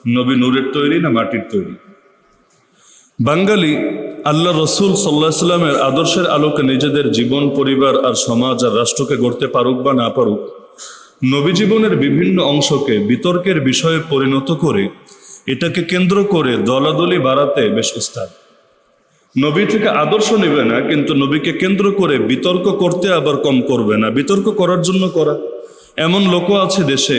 নবী নূরের তৈরি না মাটির তৈরি? বাঙালি আল্লাহ রসুল সাল্লাহ সাল্লামের আদর্শের আলোকে নিজেদের জীবন, পরিবার আর সমাজ আর রাষ্ট্রকে গড়তে পারুক বা না পারুক, নবী জীবনের বিভিন্ন অংশকে বিতর্কের বিষয়ে পরিণত করে এটাকে কেন্দ্র করে দলাদলি বাড়াতে বেশ উস্তাদ। নবী থেকে আদর্শ নেবে না, কিন্তু নবীকে কেন্দ্র করে বিতর্ক করতে আবার কম করবে না, বিতর্ক করার জন্য করা। এমন লোকও আছে দেশে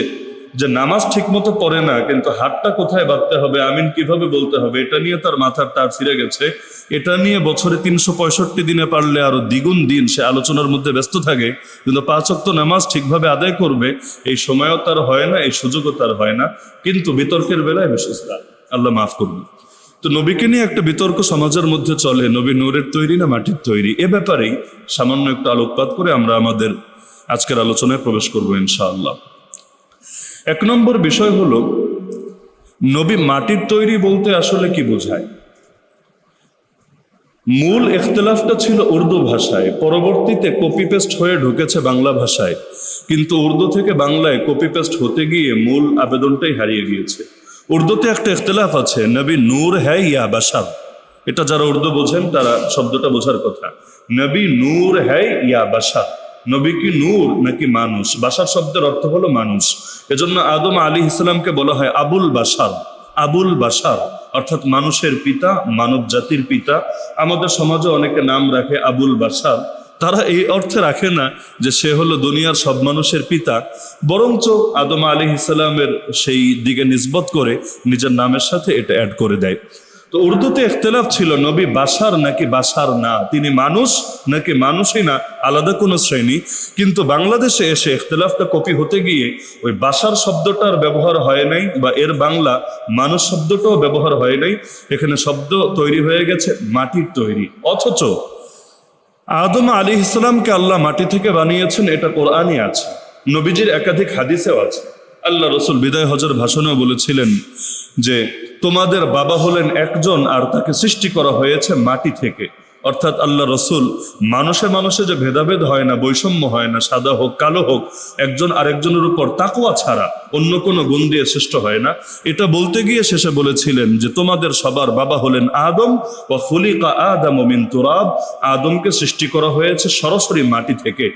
যে নামাজ ঠিকমতো পড়ে না, কিন্তু হাতটা কোথায় বাঁধতে হবে, আমিন কিভাবে বলতে হবে, এটা নিয়ে তার মাথার তার ছিঁড়ে গেছে। এটা নিয়ে বছরে 365 দিনে পারলে আরো দ্বিগুণ দিন সে আলোচনার মধ্যে ব্যস্ত থাকে, কিন্তু 5 ওয়াক্ত নামাজ ঠিকভাবে আদায় করবে এই সময়ও তার হয় না, এই সুযোগও তার হয় না। কিন্তু বিতর্কের বেলায় বেশ উস্তাদ, আল্লাহ মাফ করবে। তো নবীকে নিয়ে একটা বিতর্ক সমাজের মধ্যে চলে, নবী নূরের তৈরি না মাটির তৈরি। এ ব্যাপারেই সামান্য একটু আলোকপাত করে আমরা আমাদের আজকের আলোচনায় প্রবেশ করবো ইনশাআল্লাহ। 1 নম্বর বিষয় হলো, নবী মাটির তৈরি বলতে আসলে কি বোঝায়। মূল ইখতিলাফটা ছিল উর্দু ভাষায়, পরবর্তীতে কপি পেস্ট হয়ে ঢুকেছে বাংলা ভাষায়, কিন্তু উর্দু থেকে বাংলায় কপি পেস্ট হতে গিয়ে মূল আবেদনটাই হারিয়ে গিয়েছে। উর্দুতে একটা ইখতিলাফ আছে, নবী নূর হ্যায় ইয়া বাশার। এটা যারা উর্দু বোঝেন তারা শব্দটা বোঝার কথা। নবী নূর হ্যায় ইয়া বাশার, নবী কি নূর নাকি মানুষ? বাশার শব্দের অর্থ হলো মানুষ। এজন্য আদম আলাইহিস সালামকে বলা হয় আবুল বাশার। আবুল বাশার অর্থাৎ মানুষের পিতা, মানব জাতির পিতা। আমাদের সমাজে অনেকে নাম রাখে আবুল বাশার, তারা এই অর্থে রাখে না যে সে হলো দুনিয়ার সব মানুষের পিতা, বরঞ্চ আদম আলাইহিস সালামের সেই দিকে নিসবত করে নিজের নামের সাথে এটা অ্যাড করে দেয়। তো উর্দুতে ইখতিলাফ ছিল নবী বাশার নাকি বাশার না, তিনি মানুষ নাকি মানুষই না, আলাদা কোনো শ্রেণী। কিন্তু বাংলাদেশে এসে ইখতিলাফটা কপি হতে গিয়ে ওই বাশার শব্দটার ব্যবহার হয় নাই, বা এর বাংলা মানুষ শব্দটাও ব্যবহার হয় নাই, এখানে শব্দ তৈরি হয়ে গেছে মাটির তৈরি। অথচ আদম আলাইহিস সালামকে আল্লাহ মাটি থেকে বানিয়েছেন, এটা কোরআনই আছে, নবীজির একাধিক হাদিসেও আছে। আল্লাহ রসুল বিদায় হজের ভাষণেও বলেছিলেন যে তোমাদের বাবা হলেন একজন আর তাকে সৃষ্টি করা হয়েছে মাটি থেকে। অর্থাৎ আল্লাহ রসুল মানুষে মানুষে যে ভেদাভেদ হয় না, বৈষম্য হয় না, সাদা হোক কালো হোক, একজন আরেকজনের উপর তাকওয়া ছাড়া অন্য কোনো গুণ দিয়ে সৃষ্ট হয় না, এটা বলতে গিয়ে শেষে বলেছিলেন যে তোমাদের সবার বাবা হলেন আদম, ওয়া খুলিকা আদামু মিন তুরাব, আদমকে সৃষ্টি করা হয়েছে সরাসরি মাটি থেকে।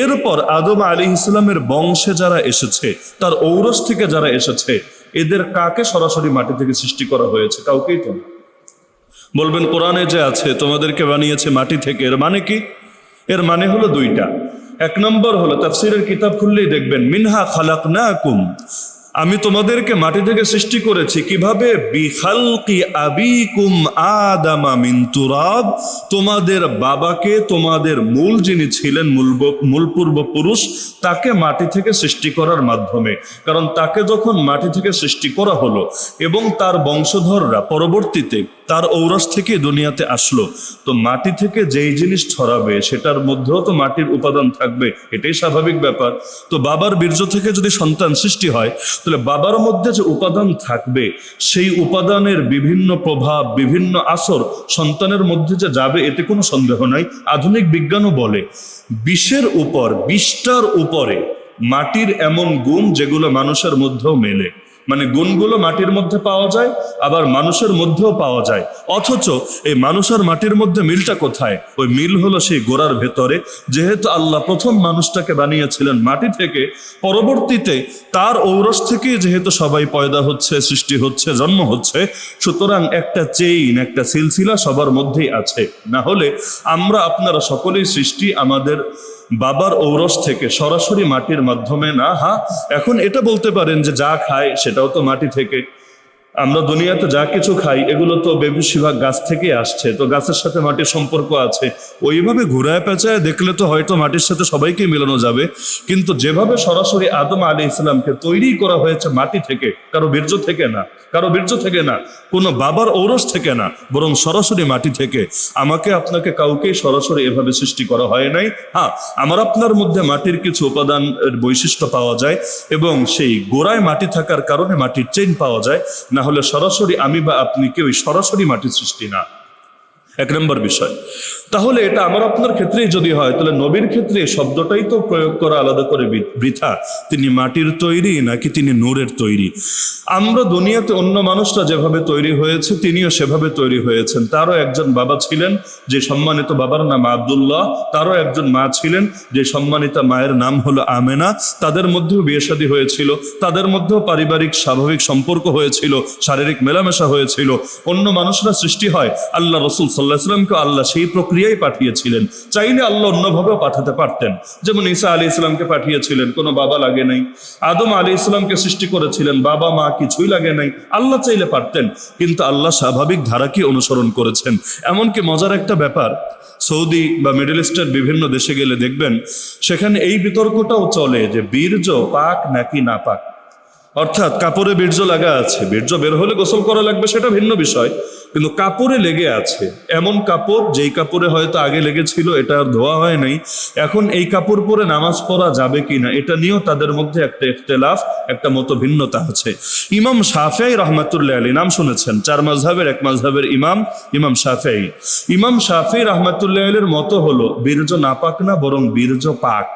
এরপর আদম আলাইহিস সালামের বংশে যারা এসেছে, তার ঔরস থেকে যারা এসেছে, এদের কাকে সরাসরি মাটি থেকে সৃষ্টি করা হয়েছে? কাউকেই তো না। বলবেন কোরআনে যে আছে তোমাদেরকে বানিয়েছে মাটি থেকে, এর মানে কি? এর মানে হলো দুইটা। 1 নম্বর হলো তাফসীরের কিতাব খুললেই দেখবেন মিনহা খালাকনাকুম, আমি তোমাদেরকে মাটি থেকে সৃষ্টি করেছি। কিভাবে? বিখালকি আবিকুম আদামা মিন তুরাব, তোমাদের বাবাকে, তোমাদের মূল যিনি ছিলেন, মূল পূর্বপুরুষ, তাকে মাটি থেকে সৃষ্টি করার মাধ্যমে। কারণ তাকে যখন মাটি থেকে সৃষ্টি করা হলো এবং তার বংশধররা পরবর্তীতে তার ঔরস থেকে দুনিয়াতে আসলো, তো মাটি থেকে যেই জিনিস ছড়াবে সেটার মধ্যেও তো মাটির উপাদান থাকবে, এটাই স্বাভাবিক ব্যাপার। তো বাবার বীর্য থেকে যদি সন্তান সৃষ্টি হয়, তাহলে বাবার মধ্যে যে উপাদান থাকবে সেই উপাদানের বিভিন্ন প্রভাব, বিভিন্ন আসর সন্তানের মধ্যে যে যাবে, এতে কোনো সন্দেহ নাই। আধুনিক বিজ্ঞানও বলে 20-এর উপর, 20টার উপরে মাটির এমন গুণ যেগুলো মানুষের মধ্যেও মেলে। মানে গুণগুলো মাটির মধ্যে পাওয়া যায়, আবার মানুষের মধ্যেও পাওয়া যায়। অথচ এই মানুষ আর মাটির মধ্যে মিলটা কোথায়? ওই মিল হলো সেই গোড়ার ভেতরে। যেহেতু আল্লাহ প্রথম মানুষটাকে বানিয়েছিলেন মাটি থেকে, পরবর্তীতে তার ঔরস থেকে যেহেতু সবাই পয়দা হচ্ছে, সৃষ্টি হচ্ছে, জন্ম হচ্ছে, সুতরাং একটা চেইন, একটা সিলসিলা সবার মধ্যেই আছে। না হলে আমরা আপনারা সকলেই সৃষ্টি আমাদের বাবার ঔরস থেকে, সরাসরি মাটির মাধ্যমে না। হ্যাঁ, এখন এটা বলতে পারেন যে যা খায় সেটাও তো মাটি থেকে। আমরা দুনিয়াতে যা কিছু খাই এগুলো তো বেশিরভাগ গাছ থেকে আসছে, তো গাছের সাথে মাটির সম্পর্ক আছে। ওইভাবে ঘুরায় পেঁচায় দেখলে তো হয়তো মাটির সাথে সবাইকে মেলানো যাবে, কিন্তু যেভাবে সরাসরি আদম আলাইহিস সালামকে তৈরি করা হয়েছে মাটি থেকে, কারো বীর্য থেকে না, কারো বীর্য থেকে না, কোনো বাবার ঔরস থেকে না, বরং সরাসরি মাটি থেকে। আমাকে আপনাকে কাউকেই সরাসরি এভাবে সৃষ্টি করা হয় নাই। হ্যাঁ, আমার আপনার মধ্যে মাটির কিছু উপাদান বৈশিষ্ট্য পাওয়া যায়, এবং সেই গোড়ায় মাটি থাকার কারণে মাটির চেইন পাওয়া যায়। না হলে সরাসরি আমি বা আপনি কেউ সরাসরি মাটির সৃষ্টি না। এক নম্বর বিষয়। তাহলে এটা আমার আপনার ক্ষেত্রেই যদি হয়, তাহলে নবীর ক্ষেত্রে এই শব্দটাই তো প্রয়োগ করা আলাদা করে বৃথা। তিনি মাটির তৈরি নাকি তিনি নূরের তৈরি? আমরা দুনিয়াতে অন্য মানুষরা যেভাবে তৈরি হয়েছে তিনিও সেভাবে তৈরি হয়েছেন। তারও একজন বাবা ছিলেন যে সম্মানিত বাবার নাম আব্দুল্লাহ, তারও একজন মা ছিলেন যে সম্মানিতা মায়ের নাম হলো আমেনা। তাদের মধ্যেও বিয়ে শাদী হয়েছিল, তাদের মধ্যেও পারিবারিক স্বাভাবিক সম্পর্ক হয়েছিল, শারীরিক মেলামেশা হয়েছিল। অন্য মানুষরা সৃষ্টি হয়, আল্লাহ রসুল সাল্লাল্লাহু আলাইহি ওয়াসাল্লামকে আল্লাহ সেই প্রক্রিয়ায় পাঠিয়েছিলেন। চাইলে আল্লাহ অন্যভাবেও পাঠাতে পারতেন, যেমন ঈসা আলী ইসলামকে পাঠিয়েছিলেন, কোনো বাবা লাগে নাই। আদম আলী ইসলামকে সৃষ্টি করেছিলেন, বাবা মা কিছুই লাগে নাই। আল্লাহ চাইলে পারতেন, কিন্তু আল্লাহ স্বাভাবিক ধারাকে অনুসরণ করেছেন। এমনকি মজার একটা ব্যাপার, সৌদি বা মিডল ইস্টের বিভিন্ন দেশে গেলে দেখবেন সেখানে এই বিতর্কটাও চলে যে বীর্য পাক নাকি না পাক। অর্থাৎ কাপড়ে বীর্য লাগা আছে, বীর্য বের হলে গোসল করা লাগবে সেটা ভিন্ন বিষয়, কিন্তু কাপড়ে লেগে আছে, এমন কাপড় যেই কাপড়ে হয়তো আগে লেগেছিল এটা আর ধোয়া হয় নাই, এখন এই কাপড় পরে নামাজ পড়া যাবে কিনা এটা নিয়েও তাদের মধ্যে একটা ইখতিলাফ, একটা মত ভিন্নতা আছে। ইমাম শাফিঈ রাহমাতুল্লাহ আলাইহি, নাম শুনেছেন, 4 মাযহাবের এক মাযহাবের ইমাম, ইমাম শাফিঈ। ইমাম শাফিঈ রাহমাতুল্লাহ আলাইহির মত হলো বীর্য নাপাক না, বরং বীর্য পাক।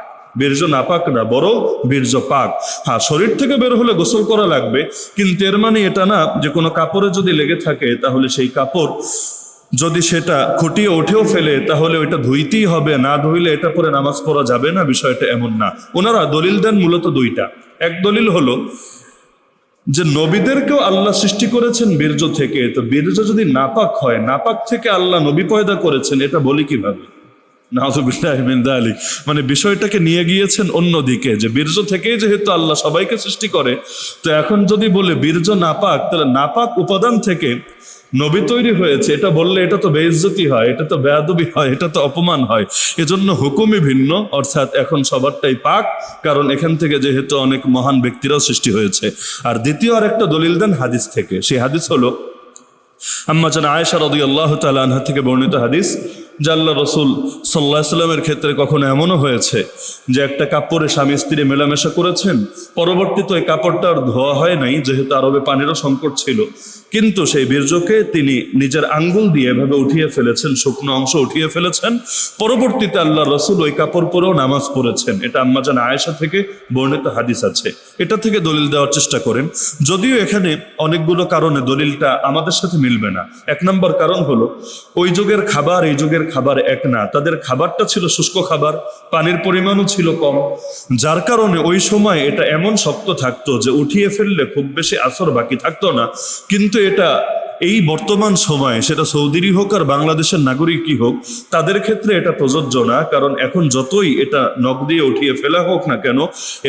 বীর্য নাপাক না, বরং বীর্য পাক। হ্যাঁ, শরীর থেকে বের হলে গোসল করা লাগবে, কিন্তু এর মানে এটা না যে কোনো কাপড়ে যদি লেগে থাকে তাহলে সেই কাপড় যদি সেটা খুঁটিয়ে উঠেও ফেলে তাহলে ওইটা ধুইতেই হবে, না ধুইলে এটা পরে নামাজ পড়া যাবে না, বিষয়টা এমন না। ওনারা দলিল দেন মূলত দুইটা। এক দলিল হলো যে নবীদেরকেও আল্লাহ সৃষ্টি করেছেন বীর্য থেকে, তো বীর্য যদি নাপাক হয়, নাপাক থেকে আল্লাহ নবী পয়দা করেছেন, এটা বলি কিভাবে? মানে বিষয়টাকে নিয়ে গিয়েছেন অন্যদিকে, যে বীর্য থেকেই যেহেতু আল্লাহ সবাইকে সৃষ্টি করে, তো এখন যদি বলে বীর্য নাপাক, তাহলে নাপাক উপাদান থেকে নবী তৈরি হয়েছে, এটা বললে এটা তো বেইজ্জতি হয়, এটা তো বেয়াদবি হয়, এটা তো অপমান হয়। এজন্য হুকুমই ভিন্ন, অর্থাৎ এখন সবারটাই পাক, কারণ এখান থেকে যেহেতু অনেক মহান ব্যক্তিরাও সৃষ্টি হয়েছে। আর দ্বিতীয় আর একটা দলিল দেন হাদিস থেকে। সেই হাদিস হলো আম্মা জান আয়েশা রাদিয়াল্লাহু তাআলা আনহা থেকে বর্ণিত হাদিস, যে আল্লাহ রসুল সাল্লাল্লাহু আলাইহি ওয়াসাল্লামের ক্ষেত্রে কখনো এমনও হয়েছে যে একটা কাপড়ে স্বামী স্ত্রী মেলামেশা করেছেন, পরবর্তীতে ওই কাপড়টা আর ধোয়া হয় নাই, যেহেতু আরবে পানিরও সংকট ছিল, কিন্তু সেই বীর্যকে তিনি নিজের আঙ্গুল দিয়ে এভাবে উঠিয়ে ফেলেছেন, শুকনো অংশ উঠিয়ে ফেলেছেন। পরবর্তীতে আল্লাহ রসুল ওই কাপড় পরেও নামাজ পড়েছেন। এটা আম্মা জান আয়েশা থেকে বর্ণিত হাদিস আছে। এটা থেকে দলিল দেওয়ার চেষ্টা করেন, যদিও এখানে অনেকগুলো কারণে দলিলটা আমাদের সাথে মিলবে না। এক নম্বর কারণ হলো ওই যুগের খাবার এই যুগের খাবার এক না। তাদের খাবারটা ছিল শুষ্ক খাবার, পানির পরিমাণও ছিল কম, যার কারণে ওই সময় এটা এমন শক্ত থাকতো যে উঠিয়ে ফেললে খুব বেশি আসর বাকি থাকতো না। কিন্তু এটা এই বর্তমান সময়ে, সেটা সৌদিরই হোক আর বাংলাদেশের নাগরিকই হোক, তাদের ক্ষেত্রে এটা প্রযোজ্য না। কারণ এখন যতই এটা নখ দিয়ে উঠিয়ে ফেলা হোক না কেন,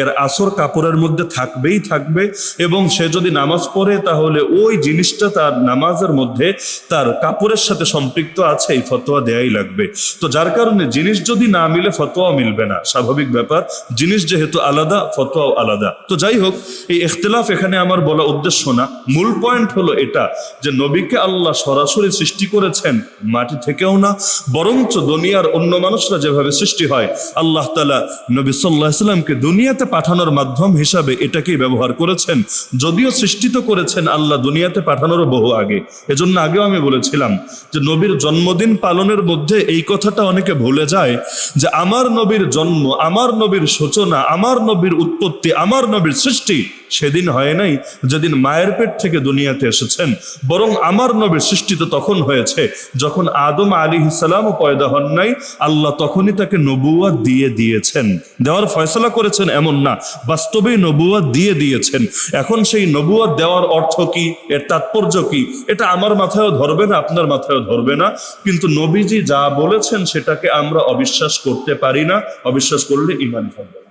এর আসর কাপড়ের মধ্যে থাকবেই থাকবে, এবং সে যদি নামাজ পড়ে তাহলে ওই জিনিসটা তার নামাজের মধ্যে তার কাপড়ের সাথে সম্পৃক্ত আছে, এই ফতোয়া দেয়াই লাগবে। তো যার কারণে জিনিস যদি না মিলে ফতোয়া মিলবে না, স্বাভাবিক ব্যাপার। জিনিস যেহেতু আলাদা, ফতোয়াও আলাদা। তো যাই হোক, এই ইখতিলাফ এখানে আমার বলা উদ্দেশ্য না। মূল পয়েন্ট হলো এটা যে নবীকে আল্লাহ সরাসরি সৃষ্টি করেছেন মাটি থেকেও না, বরঞ্চ দুনিয়ার অন্য মানুষরা যেভাবে সৃষ্টি হয়, আল্লাহ তাআলা নবী সাল্লাল্লাহু আলাইহি ওয়াসাল্লামকে দুনিয়াতে পাঠানোর মাধ্যম হিসাবে এটাকেই ব্যবহার করেছেন। যদিও সৃষ্টি তো করেছেন আল্লাহ দুনিয়াতে পাঠানোরও বহু আগে। এজন্য আগেও আমি বলেছিলাম যে নবীর জন্মদিন পালনের মধ্যে এই কথাটা অনেকে ভুলে যায় যে আমার নবীর জন্ম, আমার নবীর সূচনা, আমার নবীর উৎপত্তি, আমার নবীর সৃষ্টি সেদিন হয় নাই যেদিন মায়ের পেট থেকে দুনিয়াতে এসেছেন, বরং আমার নবীর সৃষ্টি তো তখন হয়েছে যখন আদম আলাইহিস সালামও পয়দা হন নাই। আল্লাহ তখনই তাকে নবুয়ত দিয়ে দিয়েছেন, দেওয়ার ফয়সালা করেছেন এমন না, বাস্তবেই নবুয়ত দিয়ে দিয়েছেন। এখন সেই নবুয়ত দেওয়ার অর্থ কি, এর তাৎপর্য কি, এটা আমার মাথায়ও ধরবে না, আপনার মাথায়ও ধরবে না। কিন্তু নবীজি যা বলেছেন সেটাকে আমরা অবিশ্বাস করতে পারি না, অবিশ্বাস করলে ঈমান হবে না।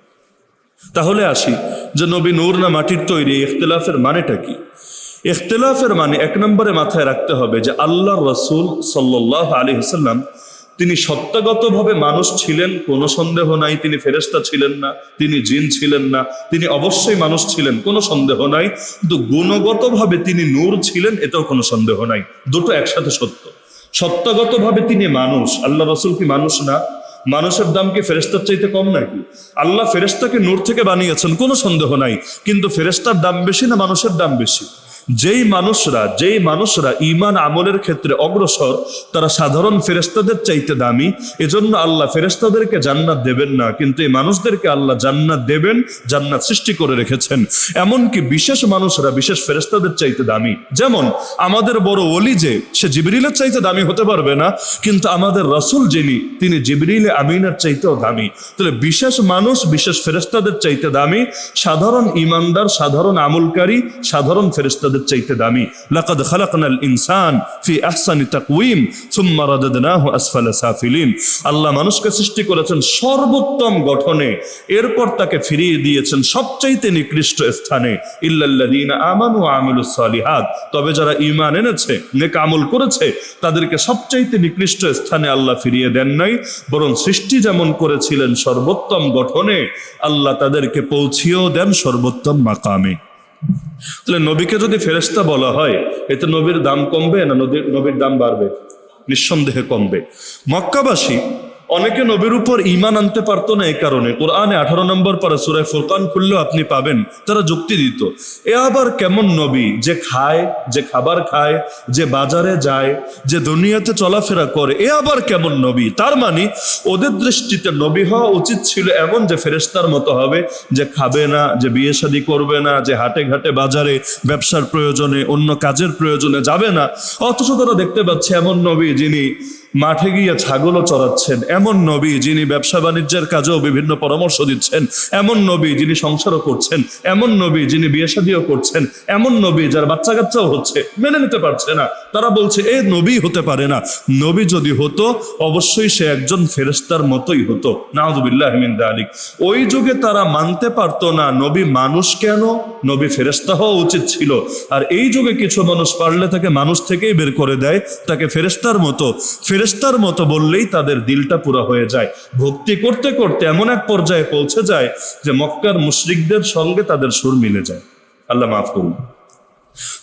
তাহলে আসি যে নবী নূর না মাটির তৈরি, ইখতিলাফের মানেটা কি? ইখতিলাফের মানে এক নম্বরে মাথায় রাখতে হবে যে আল্লাহর রাসূল সাল্লাল্লাহু আলাইহি ওয়াসাল্লাম তিনি সত্তাগতভাবে মানুষ ছিলেন, কোনো সন্দেহ নাই। তিনি ফেরেশতা ছিলেন না, তিনি জিন ছিলেন না, তিনি অবশ্যই মানুষ ছিলেন, কোনো সন্দেহ নাই। কিন্তু গুণগতভাবে তিনি নূর ছিলেন, এটাও কোনো সন্দেহ নাই। দুটো একসাথে সত্য। সত্তাগতভাবে তিনি মানুষ, আল্লাহ রাসূল কি মানুষ না? মানুষের দাম কি ফেরেশতার চাইতে কম নাকি? আল্লাহ ফেরেশতাকে নূর থেকে বানিয়েছেন, কোনো সন্দেহ নাই। কিন্তু ফেরেশতার দাম বেশি না মানুষের দাম বেশি? যেই মানুষরা ঈমান আমলের ক্ষেত্রে অগ্রসর, তারা সাধারণ ফেরেশতাদের চাইতে দামি। এজন্য আল্লাহ ফেরেশতাদেরকে জান্নাত দেবেন না, কিন্তু এই মানুষদেরকে আল্লাহ জান্নাত দেবেন, জান্নাত সৃষ্টি করে রেখেছেন। এমনকি বিশেষ মানুষরা বিশেষ ফেরেশতাদের চাইতে দামি। যেমন আমাদের বড় ওলি যে, সে জিবরিলের চাইতে দামি হতে পারবে না, কিন্তু আমাদের রাসূল যিনি, তিনি জিবরিলে আমিনের চাইতেও দামি। তাহলে বিশেষ মানুষ বিশেষ ফেরেশতাদের চাইতে দামি, সাধারণ ঈমানদার সাধারণ আমলকারী সাধারণ ফেরেশতাদের চাইতে দামি। লাকাদ খালাকনাল ইনসান ফি আহসানি তাকওয়িম সুম্মা রাদাদনাহু আসফালা সাফিলিন। আল্লাহ মানুষকে সৃষ্টি করেছেন সর্বোত্তম গঠনে, এরপর তাকে ফিরিয়ে দিয়েছেন সবচাইতে নিকৃষ্ট স্থানে। ইল্লাল্লাযীনা আমানু ওয়া আমিলুস সালিহাত, তবে যারা ঈমান এনেছে, নেক আমল করেছে, তাদেরকে সবচাইতে নিকৃষ্ট স্থানে আল্লাহ ফিরিয়ে দেন নাই, বরং সৃষ্টি যেমন করেছিলেন সর্বোত্তম গঠনে, আল্লাহ তাদেরকে পৌঁছিয়েও দেন সর্বোত্তম মাকামে। তাহলে নবীকে যদি ফেরেশতা বলা হয়, এতে নবীর দাম কমবে না নবীর দাম বাড়বে? নিঃসন্দেহে কমবে। মক্কাবাসী অনেকে নবীর উপর ঈমান আনতে পারতো না, এই কারণে কোরআনে 18 নম্বর পারা সূরা ফুরকান খুললেও আপনি পাবেন, তারা যুক্তি দিত, এ আবার কেমন নবী যে খায়, যে খাবার খায়, যে বাজারে যায়, যে দুনিয়াতে চলাফেরা করে, এ আবার কেমন নবী? তার মানে ওদের দৃষ্টিতে নবী হওয়া উচিত ছিল এমন যে ফেরেশতার মতো হবে, যে খাবে না, যে বিয়ে শাদী করবে না, যে হাটে ঘাটে বাজারে ব্যবসার প্রয়োজনে অন্য কাজের প্রয়োজনে যাবে না। অথচ তারা দেখতে পাচ্ছে এমন নবী যিনি মাঠে গিয়ে ছাগলও চড়াচ্ছেন, এমন নবী যিনি ব্যবসা বাণিজ্যের কাজেও বিভিন্ন পরামর্শ দিচ্ছেন, এমন নবী যিনি সংসারও করছেন, এমন নবী যিনি বিয়ে শাদীও করছেন, এমন নবী যার বাচ্চা কাচ্চাও হচ্ছে, মেনে নিতে পারছে না। তারা বলছে এ নবী হতে পারে না। নবী যদি হতো অবশ্যই সে একজন ফেরেশতার মতোই হতো। নাউযুবিল্লাহি মিন যালিক। ওই যুগে তারা মানতে পারতো না নবী মানুষ কেন, নবী ফেরেশতা হওয়া উচিত ছিল। আর এই যুগে কিছু মানুষ পারলে তাকে মানুষ থেকেই বের করে দেয়, তাকে ফেরেশতার মতো বললেই তাদের দিলটা পুরা হয়ে যায়। ভক্তি করতে করতে এমন এক পর্যায়ে পৌঁছে যায় যে মক্কার মুশরিকদের সঙ্গে তাদের সুর মিলে যায়। আল্লাহ মাফ করুন।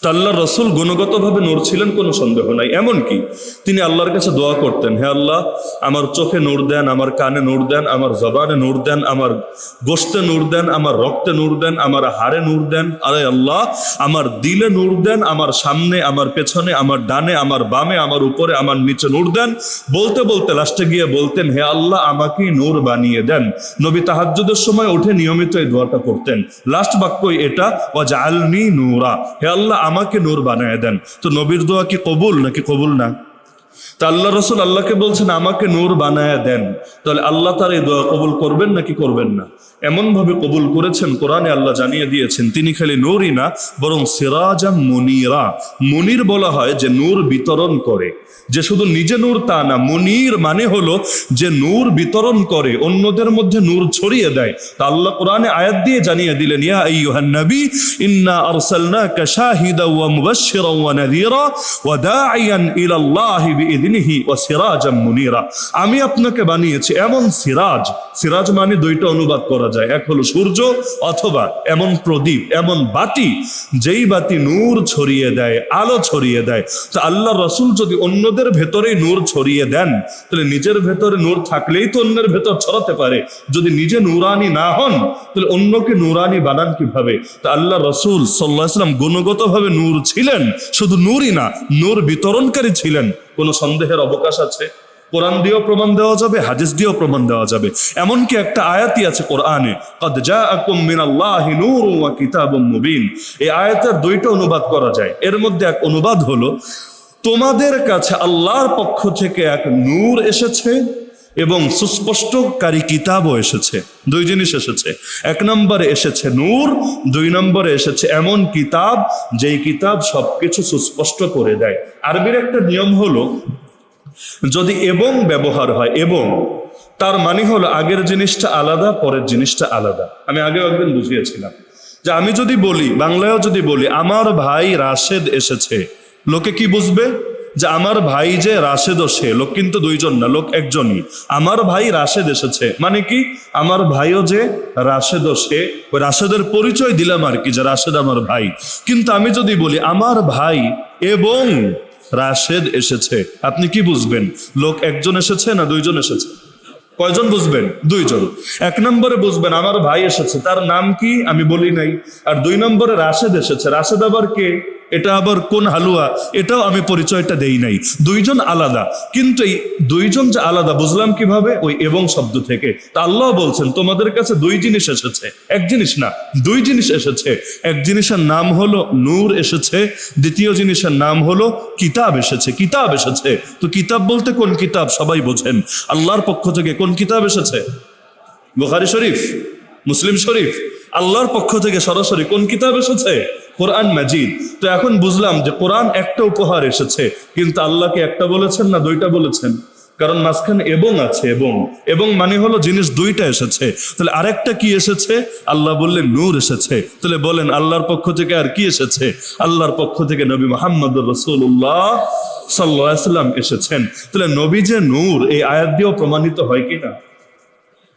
তা আল্লাহ রসুল গুণগতভাবে নূর ছিলেন, কোনো সন্দেহ নাই। এমনকি তিনি আল্লাহর কাছে দোয়া করতেন, হে আল্লাহ, আমার চোখে নূর দেন, আমার কানে নূর দেন, আমার জবানে নূর দেন, আমার গোশতে নূর দেন, আমার রক্তে নূর দেন, আমার হাড়ে নূর দেন। আরে আল্লাহ, আমার দিলে নূর দেন, আমার সামনে, আমার পেছনে, আমার ডানে, আমার বামে, আমার উপরে, আমার নিচে নূর দেন। বলতে বলতে লাস্টে গিয়ে বলতেন, হে আল্লাহ, আমাকেই নূর বানিয়ে দেন। নবী তাহাজ্জুদের সময় উঠে নিয়মিত এই দোয়াটা করতেন। লাস্ট বাক্যই এটা, ওয়াজআলনি নূরা, হে আল্লাহ আমাকে নূর বানায় দেন। তো নবীর দোয়া কি কবুল নাকি কবুল না? তা আল্লাহ রসুল আল্লাহকে বলছেন আমাকে নূর বানায় দেন, তাহলে আল্লাহ তার এই দোয়া কবুল করবেন নাকি করবেন না? এমন ভাবে কবুল করেছেন, কোরআনে আল্লাহ জানিয়ে দিয়েছেন তিনি খালি নূরই না, বরং সিরাজাম মুনীরা। মুনির বলা হয় যে নূর বিতরণ করে, যে শুধু নিজে নূর তা না। মুনির মানে হলো যে নূর বিতরণ করে, অন্যদের মধ্যে নূর ছড়িয়ে দেয়। তা আল্লাহ কোরআনে আয়াত দিয়ে জানিয়ে দিলেন, ইয়া আইয়ুহান নবী ইন্না আরসালনাকা শাহিদাও ওয়া মুবাশশিরাও ওয়া নাযীরা ওয়া দাঈয়ান ইলাল্লাহি বিইذনিহি ওয়া সিরাজাম মুনীরা। আমি আপনাকে বানিয়েছি এমন সিরাজ। সিরাজ মানে দুইটা অনুবাদ করা যায়, এক হলো সূর্য, অথবা এমন প্রদীপ, এমন বাতি যেই বাতি নূর ছড়িয়ে দেয়, আলো ছড়িয়ে দেয়। তো আল্লাহ রাসূল যদি অন্যদের ভেতরেই নূর ছড়িয়ে দেন, তাহলে নিজের ভেতরে নূর থাকলেই তো অন্যের ভেতর ছড়াতে পারে। যদি নিজে নূরানি না হন, তাহলে অন্যকে নূরানি বানান কিভাবে? তা আল্লাহ রাসূল সাল্লাল্লাহু আলাইহি ওয়াসাল্লাম গুণগতভাবে নূর ছিলেন, শুধু নূরই না, নূর বিতরণকারী ছিলেন। কোনো সন্দেহের অবকাশ আছে? কোরআন দিয়েও প্রমাণ দেওয়া যাবে, হাদিস দিয়েও প্রমাণ দেওয়া যাবে। এমনকি একটা আয়াতই আছে কোরআনে, ক্বাদ জাআকুম মিনাল্লাহি নূরুন ওয়া কিতাবুম মুবিন। এই আয়াতের দুইটা অনুবাদ করা যায়। এর মধ্যে এক অনুবাদ হলো, তোমাদের কাছে আল্লাহর পক্ষ থেকে এক নূর এসেছে এবং সুস্পষ্টকারী কিতাবও এসেছে। দুই জিনিস এসেছে। এক নম্বরে এসেছে নূর, দুই নম্বরে এসেছে এমন কিতাব যেই কিতাব সবকিছু সুস্পষ্ট করে দেয়। আরবির একটা নিয়ম হলো, যদি এবং ব্যবহার হয়, এবং তার মানে হলো আগের জিনিসটা আলাদা, পরের জিনিসটা আলাদা। আমি আগেও একদিন বুঝিয়েছিলাম যে আমি যদি বলি, বাংলায়ও যদি বলি আমার ভাই রাশেদ এসেছে, লোকে কি বুঝবে? যে আমার ভাই যে রাশেদ ও সে, লোক কিন্তু দুইজন না, লোক একজনই। আমার ভাই রাশেদ এসেছে মানে কি, আমার ভাইও যে রাশেদ ও সে, ওই রাশেদের পরিচয় দিলাম আর কি, যে রাশেদ আমার ভাই। কিন্তু আমি যদি বলি আমার ভাই এবং রাশেদ এসেছে, আপনি কি বুঝবেন? লোক একজন এসেছে না দুইজন এসেছে? কয়জন বুঝবেন? দুইজন। এক নম্বরে বুঝবেন আমার ভাই এসেছে, তার নাম কি আমি বলি নাই। আর দুই নম্বরে রাশেদ এসেছে, রাশেদ আবার কে? এটা আবার কোন হালুয়া, এটাও আমি পরিচয়টা দেই নাই। দুইজন আলাদা, কিন্তু এই দুইজন যে আলাদা বুঝলাম কিভাবে? ওই এবং শব্দ থেকে। তা আল্লাহ বলছেন তোমাদের কাছে দুই জিনিস এসেছে, এক জিনিস না, দুই জিনিস এসেছে। এক জিনিসের নাম হলো নূর এসেছে, দ্বিতীয় জিনিসের নাম হলো কিতাব এসেছে। কিতাব এসেছে, তো কিতাব বলতে কোন কিতাব সবাই বোঝেন। আল্লাহর পক্ষ থেকে কোন কিতাব এসেছে? বুখারী শরীফ, মুসলিম শরীফ, আল্লাহর পক্ষ থেকে সরাসরি কোন কিতাব এসেছে? কোরআন মাজিদ। তো এখন বুঝলাম যে কোরআন একটা উপহার এসেছে, কিন্তু আল্লাহকে একটা বলেছেন না দুইটা বলেছেন? কারণ মাঝখানে এবং আছে, এবং মানে হলো জিনিস দুইটা এসেছে। তাহলে আরেকটা কি এসেছে? আল্লাহ বললেন নূর এসেছে। তাহলে বলেন আল্লাহর পক্ষ থেকে আর কি এসেছে? আল্লাহর পক্ষ থেকে নবী মুহাম্মদুর রাসূলুল্লাহ সাল্লাল্লাহু আলাইহি ওয়াসাল্লাম এসেছেন। তাহলে নবী যে নূর, এই আয়াত দিয়েও প্রমাণিত হয় কি না?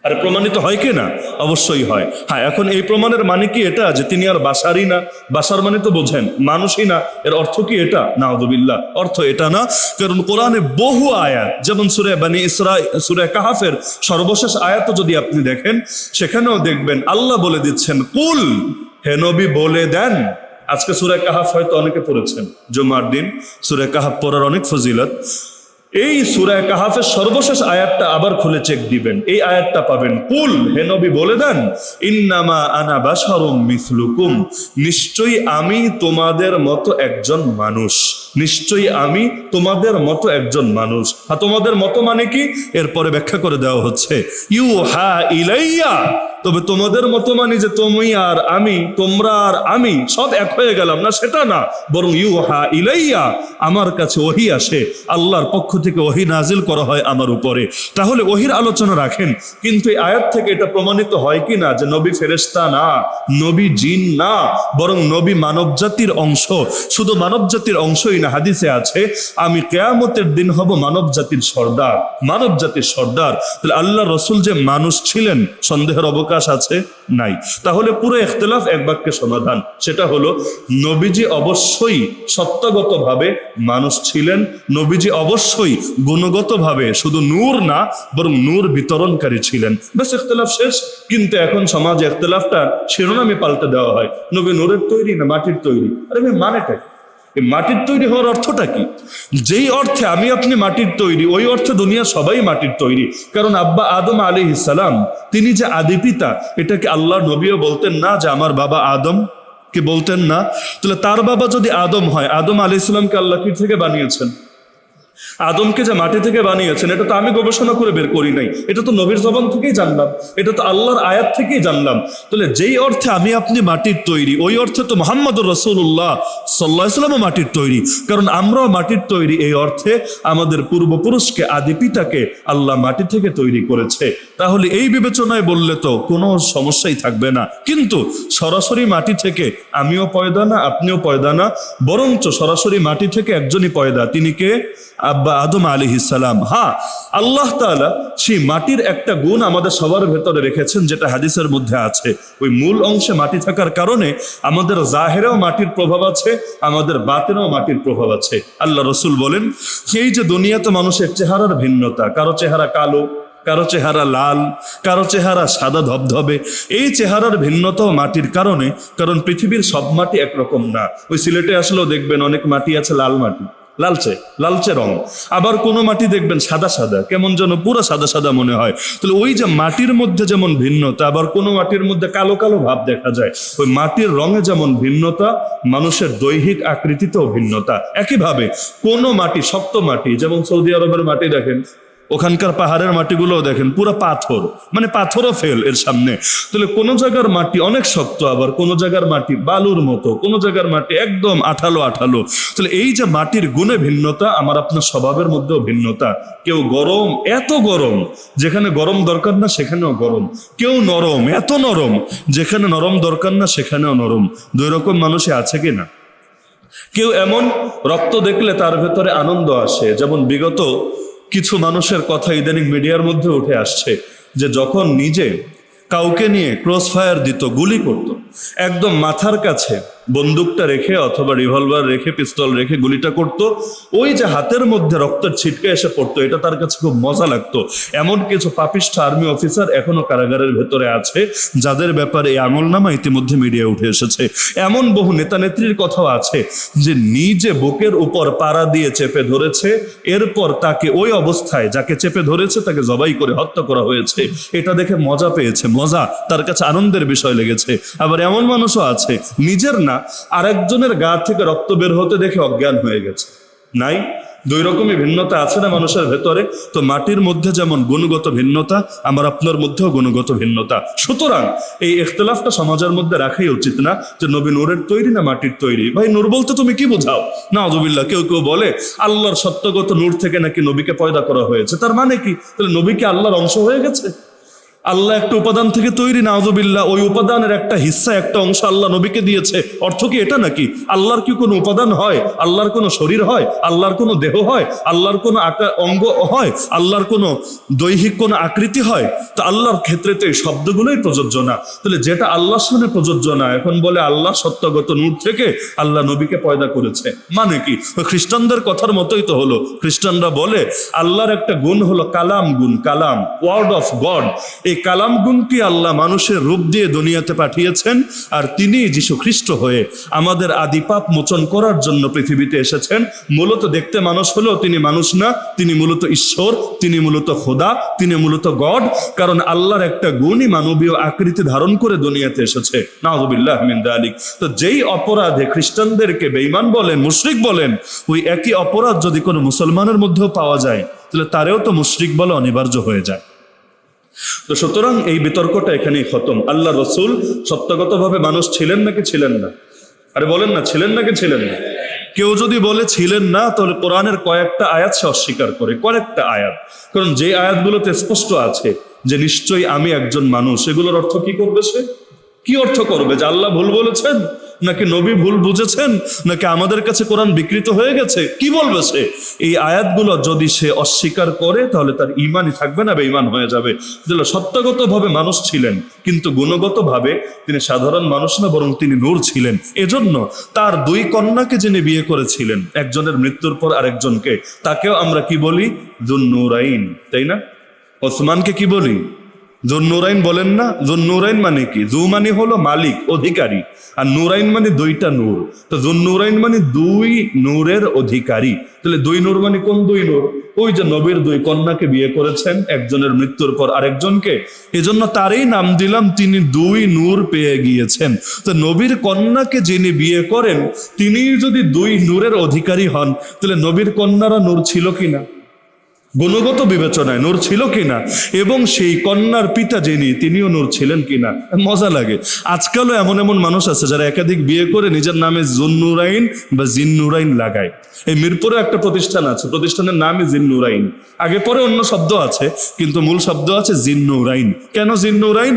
আর প্রমাণিত হয় কি না? অবশ্যই হয়। হ্যাঁ, এখন এই প্রমাণের মানে কি এটা যে তিনি আর বাশারই না? বাশার মানে তো বোঝেন মানুষই না, এর অর্থ কি এটা? নাউযুবিল্লাহ, অর্থ এটা না। কারণ কোরআনে বহু আয়াত, যেমন সূরা বনী ইসরাঈল, সূরা কাহাফের সর্বশেষ আয়াত যদি আপনি দেখেন, সেখানেও দেখবেন আল্লাহ বলে দিচ্ছেন কুল, হে নবী বলে দেন। আজকে সূরা কাহাফ হয়তো অনেকে পড়েছেন, জুমার দিন সূরা কাহাফ পড়ার অনেক ফজিলত। এই সূরা কাহাফের সর্বশেষ আয়াতটা আবার খুলে চেক দিবেন, এই আয়াতটা পাবেন, কুল, হে নবী বলে দেন, ইন্নামা আনা বাশারুম মিসলুকুম, নিশ্চয়ই আমি তোমাদের মতো একজন মানুষ। নিশ্চয়ই আমি তোমাদের মতো একজন মানুষ। হ্যাঁ, তোমাদের মতো মানে কি? এরপরে ব্যাখ্যা করে দেওয়া হচ্ছে, ইউহা ইলাইয়া, তবে তোমাদের মতো মানে যে তুমি আর আমি, তোমরা আর আমি সব এক হয়ে গেলাম না, সেটা না, বরং ইউহা ইলাইয়া, আমার কাছে ওহী আসে, আল্লাহর পক্ষ থেকে ওহী নাজিল করা হয় আমার উপরে। তাহলে ওহীর আলোচনা রাখেন, কিন্তু এই আয়াত থেকে এটা প্রমাণিত হয় কি না যে নবী ফেরেশতা না, নবী জিন না, বরং নবী মানব জাতির অংশ। শুধু মানব জাতির অংশই না, হাদিসে আছে আমি কিয়ামতের দিন হব মানব জাতির সর্দার, মানব জাতির সর্দার। তাহলে আল্লাহ রসুল যে মানুষ ছিলেন সন্দেহের অবকাশ আছে? নাই। তাহলে পুরো ইখতিলাফ এক বাক্যে সমাধান, সেটা হলো নবীজি অবশ্যই সত্যগতভাবে মানুষ ছিলেন, নবীজি অবশ্যই গুণগতভাবে শুধু নূর না বরং নূর বিতরণকারী ছিলেন। বেশ, ইখতিলাফ শেষ। কিন্তু এখন সমাজে ইখতিলাফটা শিরোনামে পাল্টে দেওয়া হয়, নবী নূরের তৈরি না মাটির তৈরি। আরে ভাই, মানেটা কি? মাটির তৈরি হওয়ার অর্থটা কি? যেই অর্থে আমি আপনি মাটির তৈরি, ওই অর্থে দুনিয়া সবাই মাটির তৈরি। কারণ আব্বা আদম আলাইহিস সালাম, তিনি যে আদি পিতা, এটাকে আল্লাহ নবীও বলতেন না যে আমার বাবা আদম? কি বলতেন না? তাহলে তার বাবা যদি আদম হয়, আদম আলাইহিস সালামকে আল্লাহ কি থেকে বানিয়েছেন? আদমকে যে মাটি থেকে বানিয়েছেন, এটা তো আমি গবেষণা করে বের করি নাই, এটা তো নবীর জবান থেকেই জানলাম, এটা তো আল্লাহর আয়াত থেকেই জানলাম। তাহলে যেই অর্থে আমি আপনি মাটির তৈরি, ওই অর্থে তো মুহাম্মদুর রাসূলুল্লাহ সাল্লাল্লাহু আলাইহি ওয়াসাল্লাম মাটির তৈরি। কারণ আমরাও মাটির তৈরি, এই অর্থে আমাদের পূর্বপুরুষকে, আদি পিতাকে আল্লাহ মাটি থেকে তৈরি করেছে। তাহলে এই বিবেচনায় বললে তো কোনো সমস্যাই থাকবে না। কিন্তু সরাসরি মাটি থেকে আমিও পয়দা না, আপনিও পয়দা না, বরঞ্চ সরাসরি মাটি থেকে একজনই পয়দা, তিনি কে? আব্বা আদম আলাইহিস সালাম। হ্যাঁ, আল্লাহ তাআলা সেই মাটির একটা গুণ আমাদের সবার ভেতরে রেখেছেন, যেটা হাদিসের মধ্যে আছে। ওই মূল অংশে মাটি থাকার কারণে আমাদের জাহেরেও মাটির প্রভাব আছে, আমাদের বাতেনেও মাটির প্রভাব আছে। আল্লাহ রসুল বলেন, এই যে দুনিয়াতে মানুষের চেহারার ভিন্নতা, কারো চেহারা কালো, কারো চেহারা লাল, কারো চেহারা সাদা ধবধবে, এই চেহারার ভিন্নতাও মাটির কারণে। কারণ পৃথিবীর সব মাটি একরকম না। ওই সিলেটে আসলেও দেখবেন অনেক মাটি আছে লাল মাটি, লালচে লালচে রং, আবার কোনো মাটি দেখবেন সাদা সাদা, কেমন যেন পুরো সাদা সাদা মনে হয়। তাহলে ওই যে মাটির মধ্যে যেমন ভিন্নতা, আবার কোনো মাটির মধ্যে কালো কালো ভাব দেখা যায়। ওই মাটির রঙে যেমন ভিন্নতা, মানুষের দৈহিক আকৃতিতেও ভিন্নতা। একইভাবে কোনো মাটি, শক্ত মাটি, যেমন সৌদি আরবের মাটি দেখেন, ওখানকার পাহাড়ের মাটিগুলোও দেখেন পুরো পাথর, মানে পাথরও ফেল এর সামনে। তাহলে কোনো জায়গার মাটি অনেক শক্ত, আবার কোনো জায়গার মাটি বালুর মতো, কোনো জায়গার মাটি একদম আঠালো আঠালো। তাহলে এই যে মাটির গুণে ভিন্নতা, আমার আপনার স্বভাবের মধ্যেও ভিন্নতা। কেউ গরম, এত গরম যেখানে গরম দরকার না সেখানেও গরম, কেউ নরম, এত নরম যেখানে নরম দরকার না সেখানেও নরম। দুই রকম মানুষই আছে কি না? কেউ এমন, রক্ত দেখলে তার ভেতরে আনন্দ আসে। যেমন বিগত কিছু মানুষের কথা ইদানিং মিডিয়ার মধ্যে উঠে আসছে, যে যখন নিজে কাউকে নিয়ে ক্রস ফায়ার দিত, গুলি করত, একদম মাথার কাছে বন্দুকটা রেখে অথবা রিভলভার রেখে পিস্তল রেখে গুলিটা করত, ওই যে হাতের মধ্যে রক্তের ছিটকে এসে পড়তো, এটা তার কাছে খুব মজা লাগতো। এমন কিছু পাপিষ্ঠ আর্মি অফিসার এখনো কারাগারের ভেতরে আছে, যাদের ব্যাপারে এই আমলনামা ইতিমধ্যে মিডিয়া উঠে এসেছে। এমন বহু নেতা নেত্রীর কথাও আছে যে নিজে বুকের উপর পাড়া দিয়ে চেপে ধরেছে, এরপর তাকে ওই অবস্থায় যাকে চেপে ধরেছে তাকে জবাই করে হত্যা করা হয়েছে। এটা দেখে মজা পেয়েছে, মজা তার কাছে আনন্দের বিষয় লেগেছে। আবার এমন মানুষও আছে নিজের না আরেকজনের গা থেকে রক্ত বের হতে দেখে অজ্ঞান হয়ে গেছে। নাই? দুই রকমই ভিন্নতা আছে না মানুষের ভেতরে? তো মাটির মধ্যে যেমন গুণগত ভিন্নতা, আমার আপনার মধ্যেও গুণগত ভিন্নতা। সুতরাং এই ইখতিলাফটা সমাজের মধ্যে রাখাই উচিত না যে নবী নূরের তৈরি না মাটির তৈরি। ভাই, নূর বলতে তুমি কি বোঝাও? নাউযুবিল্লাহ। কেউ কেউ বলে আল্লাহর সত্যগত নূর থেকে নাকি নবীকে পয়দা করা হয়েছে। তার মানে কি? তাহলে নবী কি আল্লাহর অংশ হয়ে গেছে? আল্লাহ একটা উপাদান থেকে তৈরি, নাউযুবিল্লাহ, ওই উপাদানের একটা হিস্সা, একটা অংশ আল্লাহ নবীকে দিয়েছে। অর্থ কি এটা নাকি? আল্লাহর কি কোনো উপাদান হয়? আল্লাহর কোনো শরীর হয়? আল্লাহর কোনো দেহ হয়? আল্লাহর কোনো অঙ্গ হয়? আল্লাহর কোনো দৈহিক কোনো আকৃতি হয়? তো আল্লাহর ক্ষেত্রে তো এই শব্দগুলোই প্রযোজ্য না। তাহলে যেটা আল্লাহর সামনে প্রযোজ্য না, এখন বলে আল্লাহ সত্যগত নূর থেকে আল্লাহ নবীকে পয়দা করেছে, মানে কি? খ্রিস্টানদের কথার মতোই তো হলো। খ্রিস্টানরা বলে আল্লাহর একটা গুণ হলো কালাম গুণ, কালাম, ওয়ার্ড অফ গড। এই কালাম গুণকে আল্লাহ মানুষের রূপ দিয়ে দুনিয়াতে পাঠিয়েছেন, আর তিনি যীশু খ্রিস্ট হয়ে আমাদের আদি পাপ মোচন করার জন্য পৃথিবীতে এসেছেন। মূলত দেখতে মানুষ হলেও তিনি মানুষ না, তিনি মূলত ঈশ্বর, তিনি মূলত খোদা, তিনি মূলত গড। কারণ আল্লাহর একটা গুণই মানবীয় আকৃতি ধারণ করে দুনিয়াতে এসেছে। নাউযুবিল্লাহ মিন যালিক। তো যেই অপরাধে খ্রিস্টানদেরকে বেঈমান বলেন, মুশরিক বলেন, ওই একই অপরাধ যদি কোনো মুসলমানের মধ্যেও পাওয়া যায়, তাহলে তারেও তো মুশরিক বলা অনিবার্য হয়ে যায়। তো সুতরাং এই বিতর্কটা এখানেই খতম। আল্লাহ রসুল সত্যগতভাবে মানুষ ছিলেন নাকি ছিলেন না? আরে বলেন না, ছিলেন নাকি ছিলেন না? কেউ যদি বলে ছিলেন না, তাহলে কোরআনের কয়েকটা আয়াত সে অস্বীকার করে, কয়েকটা আয়াত। কারণ যে আয়াতগুলোতে স্পষ্ট আছে যে নিশ্চয়ই আমি একজন মানুষ, এগুলোর অর্থ কি করবে সে? কি অর্থ করবে? যে আল্লাহ ভুল বলেছেন, নাকি নবী ভুল বুঝেছেন, নাকি আমাদের কাছে কোরআন বিকৃত হয়ে গেছে? কি বলবে সে? এই আয়াতগুলো যদি সে অস্বীকার করে, তাহলে তার ঈমানই থাকবে না, বেঈমান হয়ে যাবে। সত্যগতভাবে মানুষ ছিলেন, কিন্তু গুণগতভাবে তিনি সাধারণ মানুষ না, বরং তিনি নূর ছিলেন। এজন্য তার দুই কন্যাকে যিনি বিয়ে করেছিলেন, একজনের মৃত্যুর পর আরেকজনকে, তাকেও আমরা কি বলি? যুন-নূরাইন, তাই না? ওসমানকে কি বলি? যুন-নূরাইন বলেন না? যুন-নূরাইন মানে কি? যু মানে হলো মালিক, অধিকারী, আর নূরাইন মানে দুইটা নূর। তো যুন-নূরাইন মানে দুই নূরের অধিকারী। তাহলে দুই নূর মানে কোন দুই নূর? ওই যে নবীর দুই কন্যাকে বিয়ে করেছেন, একজনের মৃত্যুর পর আরেকজনকে, এজন্য তারই নাম দিলাম, তিনি দুই নূর পেয়ে গিয়েছেন। তো নবীর কন্যাকে যিনি বিয়ে করেন, তিনি যদি দুই নূরের অধিকারী হন, তাহলে নবীর কন্যারা নূর ছিল কিনা? গুণগত বিবেচনায় নূর ছিল কিনা? এবং সেই কন্যার পিতা যিনি, তিনিও নূর ছিলেন কিনা? মজা লাগে। আজকালও এমন এমন মানুষ আছে যারা একাধিক বিয়ে করে নিজের নামে যুন-নূরাইন বা জিন-নূরাইন লাগায়। এই মিরপুরে একটা প্রতিষ্ঠান আছে, প্রতিষ্ঠানের নামই জিন-নূরাইন। আগে পরে অন্য শব্দ আছে, কিন্তু মূল শব্দ আছে জিন-নূরাইন। কেন জিন-নূরাইন?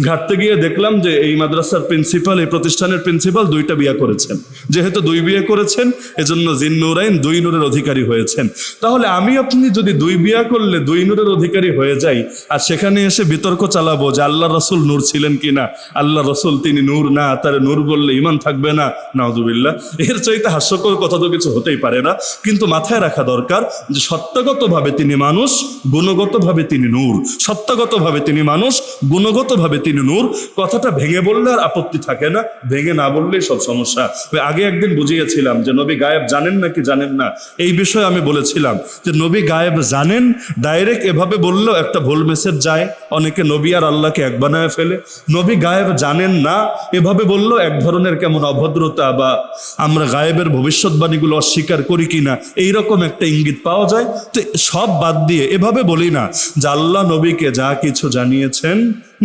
ঘাটতে গিয়ে দেখলাম যে এই মাদ্রাসার প্রিন্সিপাল, এই প্রতিষ্ঠানের প্রিন্সিপাল দুইটা বিয়ে করেছেন। যেহেতু দুই বিয়ে করেছেন, এজন্য জিন-নূরাইন, দুই নূরের অধিকারী হয়েছেন। তাহলে আমি আপনি যদি দুই বিয়া করলে দুই নূরের অধিকারী হয়ে যাই, আর সেখানে এসে বিতর্ক চালাবো যে আল্লাহ রসুল নূর ছিলেন কিনা, আল্লাহ রসুল তিনি নূর না, তার নূর বললে ঈমান থাকবে না, নাউযুবিল্লাহ। এর চাইতে হাস্যকর কথা তো কিছু হতেই পারে না। কিন্তু মাথায় রাখা দরকার যে সত্যগতভাবে তিনি মানুষ, গুণগতভাবে তিনি নূর। সত্যগতভাবে তিনি মানুষ, গুণগতভাবে তিনি নূর। কথাটা ভেঙে বললে আর আপত্তি থাকে না, ভেঙে না বললেই সব সমস্যা। আগে একদিন বুঝিয়েছিলাম যে নবী গায়েব জানেন নাকি জানেন না, এই বিষয়ে আমি বলেছিলাম যে নবী গায়েব জানেন, ডাইরেক্ট এভাবে বললেও একটা ভুল মেসেজ যায়। অনেকে নবী আর আল্লাহকে এক বানায় ফেলে। নবী গায়েব জানেন না এভাবে বললেও এক ধরনের কেমন অভদ্রতা, বা আমরা গায়েবের ভবিষ্যৎবাণীগুলো অস্বীকার করি কিনা, এইরকম একটা ইঙ্গিত পাওয়া যায়। তো সব বাদ দিয়ে এভাবে বলি না যে আল্লাহ নবীকে যা কিছু জানিয়েছেন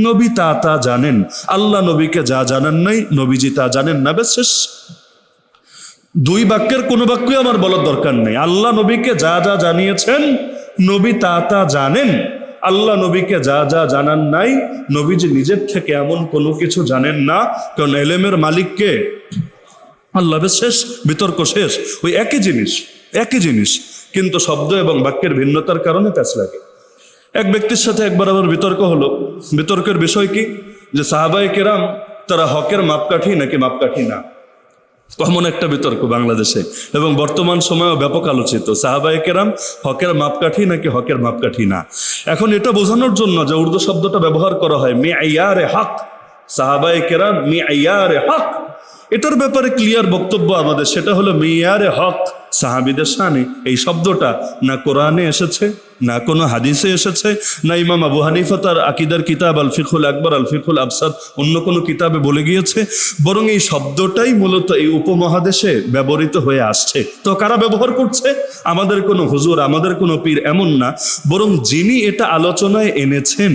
নবী তা তা জানেন, আল্লাহ নবীকে যা জানান নাই নবীজি তা জানেন না, বেশ শেষ। দুই বাক্যের কোনো বাক্যই আমার বলার দরকার নেই। আল্লাহ নবীকে যা যা জানিয়েছেন নবী তা তা জানেন, আল্লাহ নবীকে যা যা জানান নাই নবীজি নিজের থেকে এমন কোনো কিছু জানেন না। কারণ এলেমের মালিককে আল্লাহ, বেশ শেষ, বিতর্ক শেষ। ওই একই জিনিস, একই জিনিস, কিন্তু শব্দ এবং বাক্যের ভিন্নতার কারণে প্যাচ লাগে। এক ব্যক্তির সাথে একবার আবার বিতর্ক হলো। বিতর্কের বিষয় কি? যে সাহাবায়ে কেরাম তারা হকের মাপকাঠি নাকি মাপকাঠি না। কমন একটা বিতর্ক বাংলাদেশে এবং বর্তমান সময়েও ব্যাপক আলোচিত, সাহাবায়ে কেরাম হকের মাপকাঠি নাকি হকের মাপকাঠি না। এখন এটা বোঝানোর জন্য যে উর্দু শব্দটা ব্যবহার করা হয় মিআইয়ারে হক, সাহাবায়ে কেরাম মিআইয়ারে হক, এটার ব্যাপারে ক্লিয়ার বক্তব্য আমাদের, সেটা হলো মিয়ারে হক সাহাবীদের শানে। এই শব্দটা না কোরআনে এসেছে, না কোনো হাদিসে এসেছে, না ইমাম আবু হানিফা তার আকিদার কিতাব আল ফিকহুল আকবর, আল ফিকহুল আবসাদ অন্য কোনো কিতাবে বলে গিয়েছে, বরং এই শব্দটাই মূলত এই উপমহাদেশে ব্যবহৃত হয়ে আসছে। তো কারা ব্যবহার করছে? আমাদের কোনো হুজুর, আমাদের কোনো পীর এমন না, বরং যিনি এটা আলোচনায় এনেছেন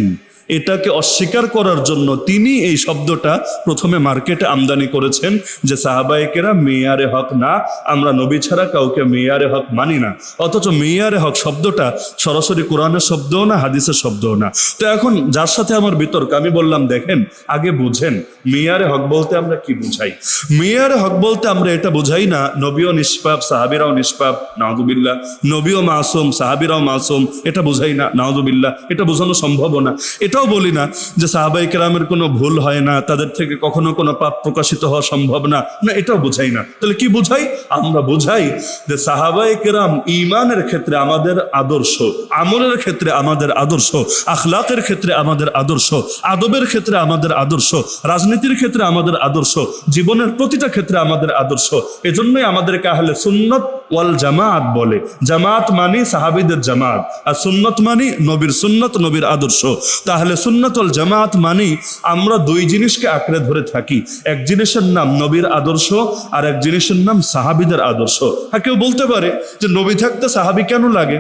এটাকে অস্বীকার করার জন্য তিনি এই শব্দটা প্রথমে মার্কেটে আমদানি করেছেন যে সাহাবায়ে কেরাম মেয়ারে হক না, আমরা নবী ছাড়া কাউকে মেয়ারে হক মানি না। অথচ মেয়ারে হক শব্দটা সরাসরি কোরআনের শব্দও না, হাদিসের শব্দও না। তো এখন যার সাথে আমার বিতর্ক, আমি বললাম দেখেন আগে বুঝেন মেয়ারে হক বলতে আমরা কি বুঝাই। মেয়ারে হক বলতে আমরা এটা বুঝাই না নবীও নিষ্পাপ সাহাবীরাও নিষ্পাপ, নাউযুবিল্লাহ, নবীও মাসুম সাহাবীরাও মাসুম, এটা বুঝাই না, নাউযুবিল্লাহ, এটা বোঝানো সম্ভব না। এটাও বলি না যে সাহাবায়ে কেরামের কোনো ভুল হয় না, তাদের থেকে কখনো কোনো পাপ প্রকাশিত হওয়া সম্ভব না, না এটাও বুঝাই না। তাহলে কি বুঝাই? আমরা বুঝাই যে সাহাবায়ে কেরাম ঈমানের ক্ষেত্রে আমাদের আদর্শ, আমলের ক্ষেত্রে আমাদের আদর্শ, আখলাকের ক্ষেত্রে আমাদের আদর্শ, আদবের ক্ষেত্রে আমাদের আদর্শ, রাজনীতির ক্ষেত্রে আমাদের আদর্শ, জীবনের প্রতিটা ক্ষেত্রে আমাদের আদর্শ। এজন্যই আমাদেরকে আহলে সুন্নাত ওয়াল জামাত বলে। জামাত মানি সাহাবীদের জামাত, আর সুন্নত মানি নবীর সুন্নত, নবীর আদর্শ। তাহলে সুন্নাত ওয়াল জামাত মানি আমরা দুই জিনিসকে আঁকড়ে ধরে থাকি, এক জিনিসের নাম নবীর আদর্শ আর এক জিনিসের নাম সাহাবীদের আদর্শ। হ্যাঁ, কেউ বলতে পারে যে নবী থাকতে সাহাবী কেন লাগে?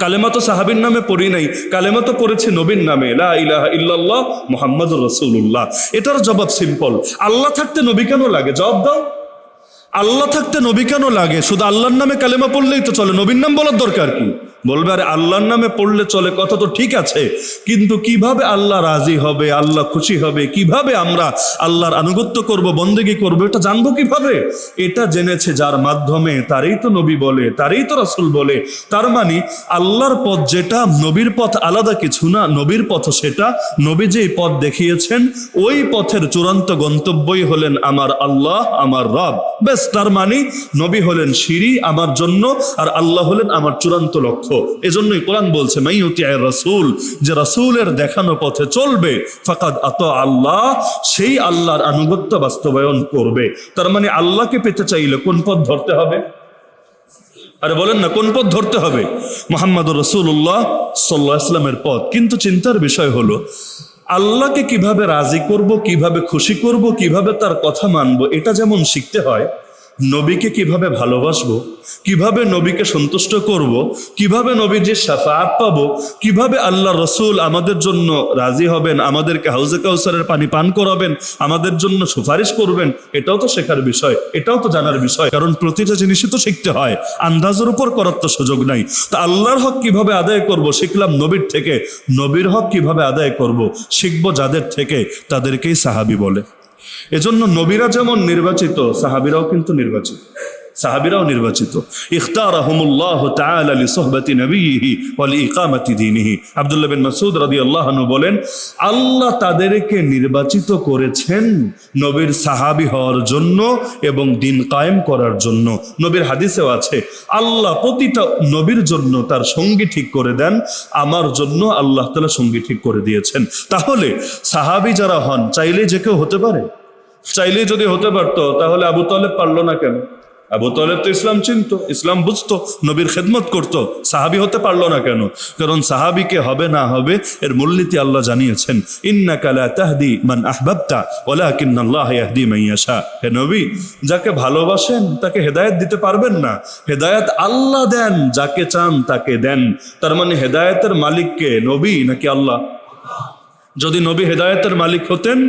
কালেমা তো সাহাবীর নামে পড়ি নাই, কালেমা তো পড়েছে নবীর নামে, লা ইলাহা ইল্লাল্লাহ মুহাম্মাদুর রাসূলুল্লাহ। এটার জবাব সিম্পল, আল্লাহ থাকতে নবী কেন লাগে? জবাব দাও। আল্লাহ থাকতে নবী কেন লাগে? শুধু আল্লাহর নামে কালেমা পড়লেই তো চলে, নবীর নাম বলার দরকার কি? বলবে আরে আল্লাহর নামে পড়লে চলে, কথা তো ঠিক আছে, কিন্তু কিভাবে আল্লাহ রাজি হবে, আল্লাহ খুশি হবে, কিভাবে আমরা আল্লাহর আনুগত্য করব, বন্দেগী করব, এটা জানবো কিভাবে? এটা জেনেছে যার মাধ্যমে, তারই তো নবী বলে, তারই তো রাসূল বলে। তার মানে আল্লাহর পথ যেটা, নবীর পথ আলাদা কিছু না, নবীর পথ সেটা, নবী যেই পথ দেখিয়েছেন ওই পথের চূড়ান্ত গন্তব্যই হলেন আমার আল্লাহ, আমার রব। বেশ, তার মানে নবী হলেন সিঁড়ি আমার জন্য, আর আল্লাহ হলেন আমার চূড়ান্ত লক্ষ্য। এজন্যই কোরআন বলছে মাইয়ুতিআর রাসূল, যে রাসূলের দেখানো পথে চলবে, ফাকাদ আতা আল্লাহ, সেই আল্লাহর আনুগত্য বাস্তবায়ন করবে। তার মানে আল্লাহকে পেতে চাইলে কোন পথ ধরতে হবে? আরে বলেন না, কোন পথ ধরতে হবে? মুহাম্মদুর রাসূলুল্লাহ সাল্লাল্লাহু আলাইহি ওয়াসাল্লামের পথ। কিন্তু চিন্তার বিষয় হলো আল্লাহকে কিভাবে রাজি করব, কিভাবে খুশি করব, কিভাবে তার কথা মানব, এটা যেমন শিখতে হয়, নবীকে কিভাবে ভালোবাসবো, কিভাবে নবীকে সন্তুষ্ট করব, কিভাবে নবীর যে শাফাআত পাবো, কিভাবে আল্লাহ রসুল আমাদের জন্য রাজি হবেন, আমাদেরকে হাউজে কাউসারের পানি পান করাবেন, আমাদের জন্য সুপারিশ করবেন, এটাও তো শেখার বিষয়, এটাও তো জানার বিষয়। কারণ প্রতিটা জিনিসই তো শিখতে হয়, আন্দাজের উপর করার তো সুযোগ নাই। তা আল্লাহর হক কিভাবে আদায় করব শিখলাম নবীর থেকে, নবীর হক কিভাবে আদায় করব শিখবো যাদের থেকে, তাদেরকেই সাহাবী বলে। এজন্য নবীরা যেমন নির্বাচিত, সাহাবীরাও কিন্তু নির্বাচিত, সাহাবীরাও নির্বাচিত। ইখতারাহুমুল্লাহু তাআলা লিসুহবাতি নবিয়িহি ওয়া লিইকামাতি দীনিহি। আব্দুল্লাহ বিন মাসউদ রাদিয়াল্লাহু আনহু বলেন, আল্লাহ তাদেরকে নির্বাচিত করেছেন নবীর সাহাবী হওয়ার জন্য এবং দ্বীন কায়েম করার জন্য। নবীর হাদিসেও আছে আল্লাহ প্রতিটা নবীর জন্য তার সঙ্গী ঠিক করে দেন, আমার জন্য আল্লাহ তাআলা সঙ্গী ঠিক করে দিয়েছেন। তাহলে সাহাবী যারা হন, চাইলে যে কেউ হতে পারে। চাইলেই যদি হতে পারতো তাহলে আবু তালেব পারলো না কেন? আবু তালেব তো ইসলাম চিনতো, ইসলাম বুঝতো, নবীর খেদমত করতো, সাহাবী হতে পারলো না কেন? কারণ সাহাবীকে হবে না হবে এর মূলনীতি আল্লাহ জানিয়েছেন, ইন্নাকা লা তাহদি মান আহবাবতা ওয়ালাকিন্নাল্লাহ ইয়াহদি মান ইয়াশা। হে নবী, যাকে ভালোবাসেন তাকে হেদায়েত দিতে পারবেন না, হেদায়েত আল্লাহ দেন, যাকে চান তাকে দেন। তার মানে হেদায়েতের মালিক কে, নবী নাকি আল্লাহ? যদি নবী হেদায়েতের মালিক হতেন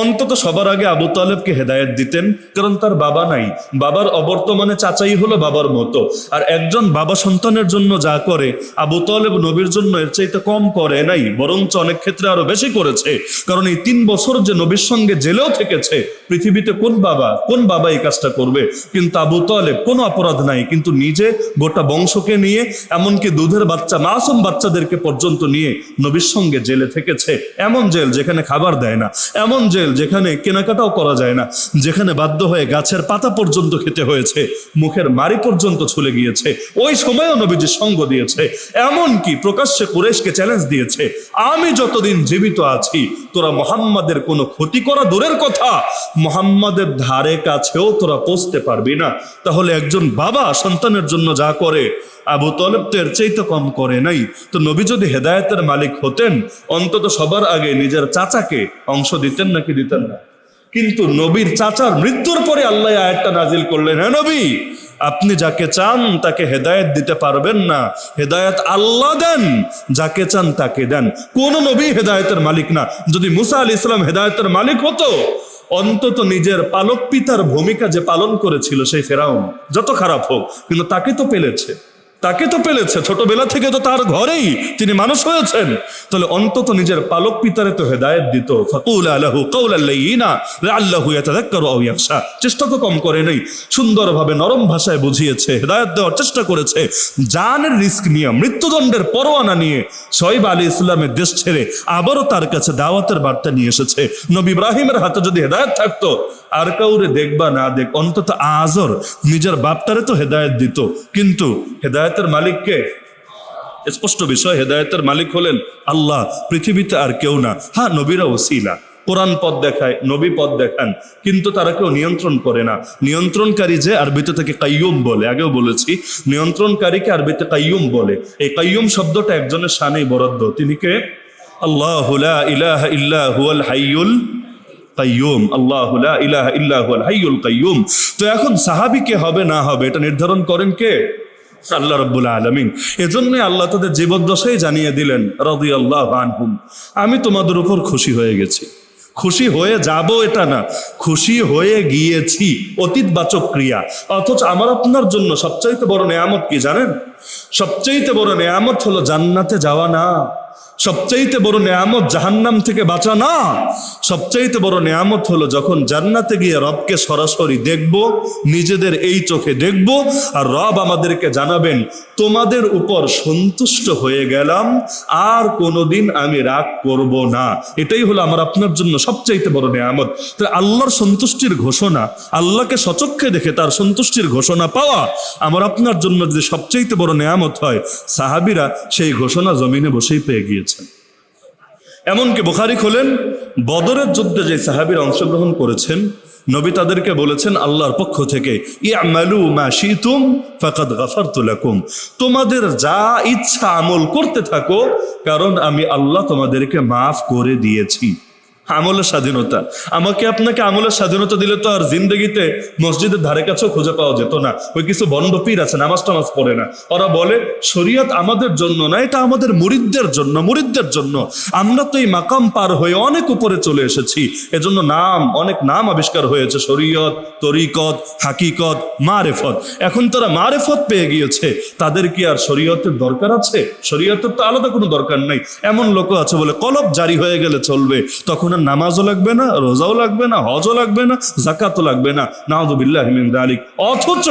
অন্তত সবার আগে আবু তালেবকে হেদায়েত দিতেন, কারণ তার বাবা নাই, বাবার অবর্তমানে চাচাই হলো বাবার মতো। আর একজন বাবা সন্তানের জন্য যা করে আবু তালেব নবীর জন্য এর চাইতে কম করে নাই, বরঞ্চ অনেক ক্ষেত্রে আরো বেশি করেছে। কারণ এই 3 বছর যে নবীর সঙ্গে জেলেও থেকেছে, পৃথিবীতে কোন বাবা এই কাজটা করবে? কিন্তু আবু তালেব কোনো অপরাধ নাই, কিন্তু নিজে গোটা বংশকে নিয়ে, এমনকি দুধের বাচ্চা মাসুম বাচ্চাদেরকে পর্যন্ত নিয়ে নবীর সঙ্গে জেলে থেকেছে। এমন জেল যেখানে খাবার দেয় না, এমন জেল যেখানে কেনাকাটাও করা যায় না, যেখানে বাধ্য হয়ে গাছের পাতা পর্যন্ত খেতে হয়েছে, মুখের মারি পর্যন্ত ছুলে গিয়েছে। ওই সময়ও নবীজি সঙ্গ দিয়েছে, এমনকি প্রকাশ্যে কুরাইশকে চ্যালেঞ্জ দিয়েছে, আমি যতদিন জীবিত আছি তোরা মুহাম্মাদের কোনো ক্ষতি করা দূরের কথা, মুহাম্মাদের ধারে কাছেও তোরা পৌঁছতে পারবি না। তাহলে একজন বাবা সন্তানের জন্য যা করে, আবু তালেব তো এর চাইতে কম করে নাই। তো নবী যদি হেদায়েতের মালিক হতেন, অন্তত সবার আগে নিজের চাচাকে অংশ দিতেন নাকি দিতেন না? কিন্তু নবীর চাচার মৃত্যুর পরে আল্লাহ আয়াতটা নাজিল করলেন, হ্যাঁ নবী, আপনি যাকে চান তাকে হেদায়েত দিতে পারবেন না, হেদায়েত আল্লাহ দেন, যাকে চান তাকে দেন। কোন নবী হেদায়েতের মালিক না। যদি মুসা আলাইহিস সালাম হেদায়েতের মালিক হতো, অন্তত নিজের পালক পিতার ভূমিকা যে পালন করেছিল সেই ফেরাউন, যত খারাপ হোক, কিন্তু তাকে তো পেলেছে, ছোটবেলা থেকে তো তার ঘরেই তিনি মানুষ হয়েছেন। তাহলে অন্তত নিজের পালক পিতারে তো হেদায়েত দিত। ফাকুলা লাহু কাওলান লাইয়িনা লাআল্লাহু ইয়াতাযাক্কারু আও ইয়াখশা। চেষ্টা তো কম করে নেই, সুন্দরভাবে নরম ভাষায় বুঝিয়েছে, হেদায়েত দেওয়ার চেষ্টা করেছে। জানের রিস্ক নিয়ে, মৃত্যুদণ্ডের পরোয়ানা নিয়ে শুআয়ব আলাইহিস সালামের দেশ ছেড়ে আবারও তার কাছে দাওয়াতের বার্তা নিয়ে এসেছে। নবী ইব্রাহিমের হাতে যদি হেদায়েত থাকতো, আর কাউরে দেখবা না দেখ, অন্তত আজর নিজের বাপটারে তো হেদায়েত দিত। কিন্তু হেদায়েতের মালিককে, স্পষ্ট বিষয়, হেদায়েতের মালিক হলেন আল্লাহ, পৃথিবীতে আর কেউ না। হ্যাঁ, নবীরা ওসিলা, কোরআন পথ দেখায়, নবী পথ দেখান, কিন্তু তারা কেউ নিয়ন্ত্রণ করে না। নিয়ন্ত্রণকারী যে আরবিতে তাকে কাইয়ুম বলে, আগেও বলেছি, নিয়ন্ত্রণকারীকে আরবিতে কাইয়ুম বলে। এই কাইয়ুম শব্দটা একজনের শানেই বরাদ্দ, তিনি কে? আল্লাহু লা ইলাহা ইল্লা হুয়াল হাইয়ুল কাইয়ুম, আল্লাহু লা ইলাহা ইল্লা হুয়াল হাইয়ুল কাইয়ুম। তো এখন সাহাবী কে হবে না হবে এটা নির্ধারণ করেন কে? আল্লাহ রাব্বুল আলামিন। এজন্যই আল্লাহ তাদের জীবদ্দশাই জানিয়ে দিলেন, রাদিয়াল্লাহু আনহুম, আমি তোমাদের উপর খুশি হয়ে গেছি। খুশি হয়ে যাব এটা না, খুশি হয়ে গিয়েছি, অতীতবাচক ক্রিয়া। অথচ আমার আপনার জন্য সবচাইতে বড় নেয়ামত কি জানেন? সবচাইতে বড় নেয়ামত হলো জান্নাতে যাওয়া না, সবচাইতে বড় নেয়ামত জাহান্নাম থেকে বাঁচা না, সবচাইতে বড় নেয়ামত হলো যখন জান্নাতে গিয়ে রবকে সরাসরি দেখব, নিজেদের এই চোখে দেখব, আর রব আমাদেরকে জানাবেন, তোমাদের উপর সন্তুষ্ট হয়ে গেলাম, আর কোনোদিন আমি রাগ করব না। এটাই হলো আমার আপনার জন্য সবচাইতে বড় নেয়ামত। তাহলে আল্লাহর সন্তুষ্টির ঘোষণা, আল্লাহকে সচক্ষে দেখে তার সন্তুষ্টির ঘোষণা পাওয়া আমার আপনার জন্য যদি সবচাইতে বড় নেয়ামত হয়, সাহাবীরা সেই ঘোষণা জমিনে বসেই পেয়ে গিয়েছে। এমনকি বুখারী খোলেন, বদরের যুদ্ধে যে সাহাবীরা অংশগ্রহণ করেছেন, নবী তাদেরকে বলেছেন আল্লাহর পক্ষ থেকে, ইয়ামালু মা শিতুম ফাকাদ গাফারতু লাকুম, তোমাদের যা ইচ্ছা আমল করতে থাকো, কারণ আমি আল্লাহ তোমাদেরকে মাফ করে দিয়েছি। আমলের স্বাধীনতা, আমাকে আপনাকে আমলের স্বাধীনতা দিলে তো আর জিন্দগিতে মসজিদের ধারে কাছেও খুঁজে পাওয়া যেত না। ওই কিছু বন্ড পীর আছে, নামাজ টামাজ পড়ে না, ওরা বলে শরীয়ত আমাদের জন্য না, এটা আমাদের মুরিদদের জন্য, মুরিদদের জন্য। আমরা তো এই মাকাম পার হয়ে অনেক উপরে চলে এসেছি, এজন্য অনেক নাম আবিষ্কার হয়েছে, শরীয়ত, তরিকত, হাকিকত, মারেফত। এখন তারা মারেফত পেয়ে গিয়েছে, তাদের কি আর শরীয়তের দরকার আছে? শরীয়তের তো আলাদা কোনো দরকার নাই। এমন লোক আছে বলে কলব জারি হয়ে গেলে চলবে, তখন নামাজও লাগবে না, রোজাও লাগবে না, হজও লাগবে না, যাকাতও লাগবে না, নাউযুবিল্লাহি মিন যালিক। অথচ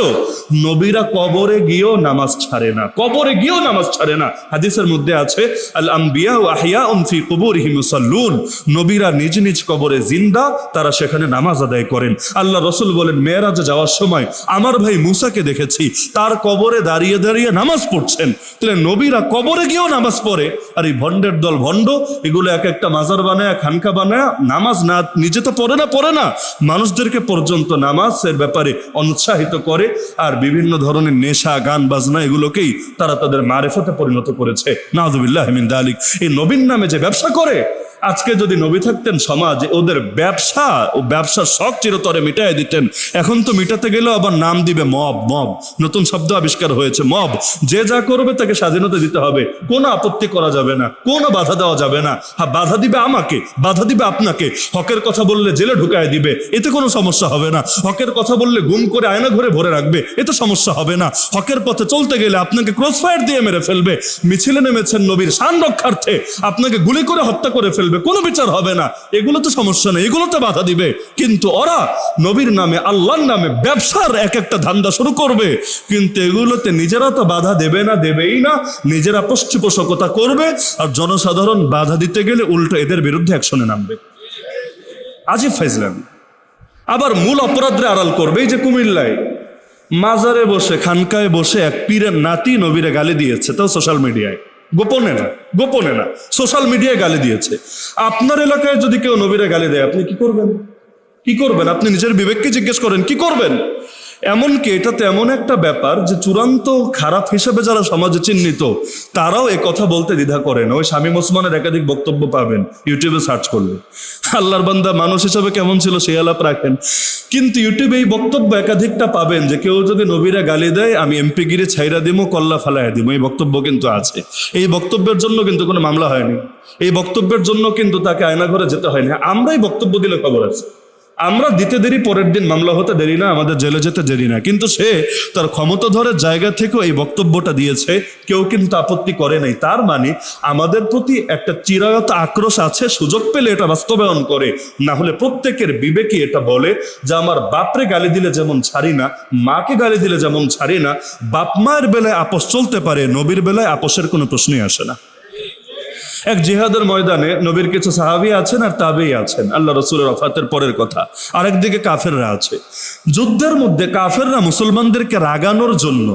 নবীরা কবরে গিয়েও নামাজ ছাড়ে না, কবরে গিয়েও নামাজ ছাড়ে না। হাদিসের মধ্যে আছে, আল আম্বিয়া আহইয়াউন ফি কুবুরিহিম ইউসাল্লুন, নবীরা নিজ নিজ কবরে জিন্দা, তারা সেখানে নামাজ আদায় করেন। আল্লাহ রাসূল বলেন, মেরাজে যাওয়ার সময় আমার ভাই মুসাকে দেখেছি, তার কবরে দাঁড়িয়ে দাঁড়িয়ে নামাজ পড়ছেন। তাহলে নবীরা কবরে গিয়েও নামাজ পড়ে, আর এই ভণ্ডের দল ভণ্ড, এগুলো এক একটা মাজার বানায়, খানকা বানায়, নামাজ না নিজে তো পড়ে না, মানুষদেরকে পর্যন্ত নামাজের ব্যাপারে অনুৎসাহিত করে, আর বিভিন্ন ধরনের নেশা, গান বাজনা, এগুলোকেই তারা তাদের মারেফতে পরিণত করেছে। নাউযুবিল্লাহি মিন যালিক। এই নবীর নামে যে ব্যবসা করে, আজকে যদি নবী থাকতেন সমাজ ওদের ব্যবসার শখ চিরতরে মিটাই দিতেন। এখন তো মিটাতে গেলেও আবার নাম দিবে মব, নতুন শব্দ আবিষ্কার হয়েছে, মব। যে যা করবে তাকে স্বাধীনতা দিতে হবে, কোনো আপত্তি করা যাবে না, কোনো বাধা দেওয়া যাবে না। হ্যাঁ, বাধা দিবে আমাকে, বাধা দিবে আপনাকে। হকের কথা বললে জেলে ঢুকায় দিবে, এতে কোনো সমস্যা হবে না। হকের কথা বললে গুম করে আয়না ঘরে ভরে রাখবে, এতে সমস্যা হবে না। হকের পথে চলতে গেলে আপনাকে ক্রসফায়ার দিয়ে মেরে ফেলবে। মিছিলে নেমেছেন নবীর শান রক্ষার্থে, আপনাকে গুলি করে হত্যা করে ফেলবে, ফেলবে, কোনো বিচার হবে না, এগুলো তো সমস্যা নেই, এগুলোতে বাধা দিবে। কিন্তু ওরা নবীর নামে আল্লাহর নামে ব্যবসার এক একটা ধান্দা শুরু করবে, কিন্তু এগুলোতে নিজেরা তো বাধা দেবে না, দেবেই না, নিজেরা পৃষ্ঠপোষকতা করবে, আর জনসাধারণ বাধা দিতে গেলে উল্টো এদের বিরুদ্ধে অ্যাকশনে নামবে। আজিব ফাইজলামি। আবার মূল অপরাধরে আড়াল করবে। এই যে কুমিল্লায় মাজারে বসে, খানকায় বসে এক পীরের নাতি নবীরে গালি দিয়েছে, তাও সোশ্যাল মিডিয়ায়, গোপনে না, গোপনে না, সোশ্যাল মিডিয়ায় গালি দিয়েছে। আপনার এলাকায় যদি কেউ নবীরে গালি দেয়, আপনি কি করবেন? কি করবেন? আপনি নিজের বিবেককে জিজ্ঞেস করেন, কি করবেন? এমনকি এটাতে এমন একটা ব্যাপার যে চূড়ান্ত খারাপ হিসেবে যারা সমাজে চিহ্নিত, তারাও এ কথা বলতে দ্বিধা করেন। ওই শামীম ওসমানের একাধিক বক্তব্য পাবেন ইউটিউবে সার্চ করলে। আল্লাহর বান্দা মানুষ হিসেবে কেমন ছিল সেই আলাপ রাখেন, কিন্তু ইউটিউবে এই বক্তব্য একাধিকটা পাবেন যে কেউ যদি নবীরা গালি দেয়, আমি এমপি গিরি ছাইরা দিমো, কল্লা ফালাইয়া দিমো, এই বক্তব্য কিন্তু আছে। এই বক্তব্যের জন্য কিন্তু কোনো মামলা হয়নি, এই বক্তব্যের জন্য কিন্তু তাকে আয়নাঘরে যেতে হয়নি। আমরাই বক্তব্য দিলে খবর আছে, আমরা দিতে দেরি, পরের দিন মামলা হতে দেরি না, আমাদের জেলে যেতে দেরি না, কিন্তু সে তার ক্ষমতাধরের জায়গা থেকেও এই বক্তব্যটা দিয়েছে, কেউ কিন্তু আপত্তি করে নাই। তার মানে আমাদের প্রতি একটা চিরায়ত আক্রোশ আছে, সুযোগ পেলে এটা বাস্তবায়ন করে, না হলে প্রত্যেকের বিবেকে এটা বলে যে আমার বাপরে গালি দিলে যেমন ছাড়ি না, মাকে গালি দিলে যেমন ছাড়ি না, বাপ মায়ের বেলায় আপোষ চলতে পারে, নবীর বেলায় আপোষের কোনো প্রশ্নই আসে না। এক জিহাদের ময়দানে নবীর কিছু সাহাবী আছেন আর তাবেঈ আছেন, আল্লাহ রাসূলের ওফাতের পরের কথা। আরেকদিকে কাফেররা আছে। যুদ্ধের মধ্যে কাফেররা মুসলমানদেরকে রাগানোর জন্য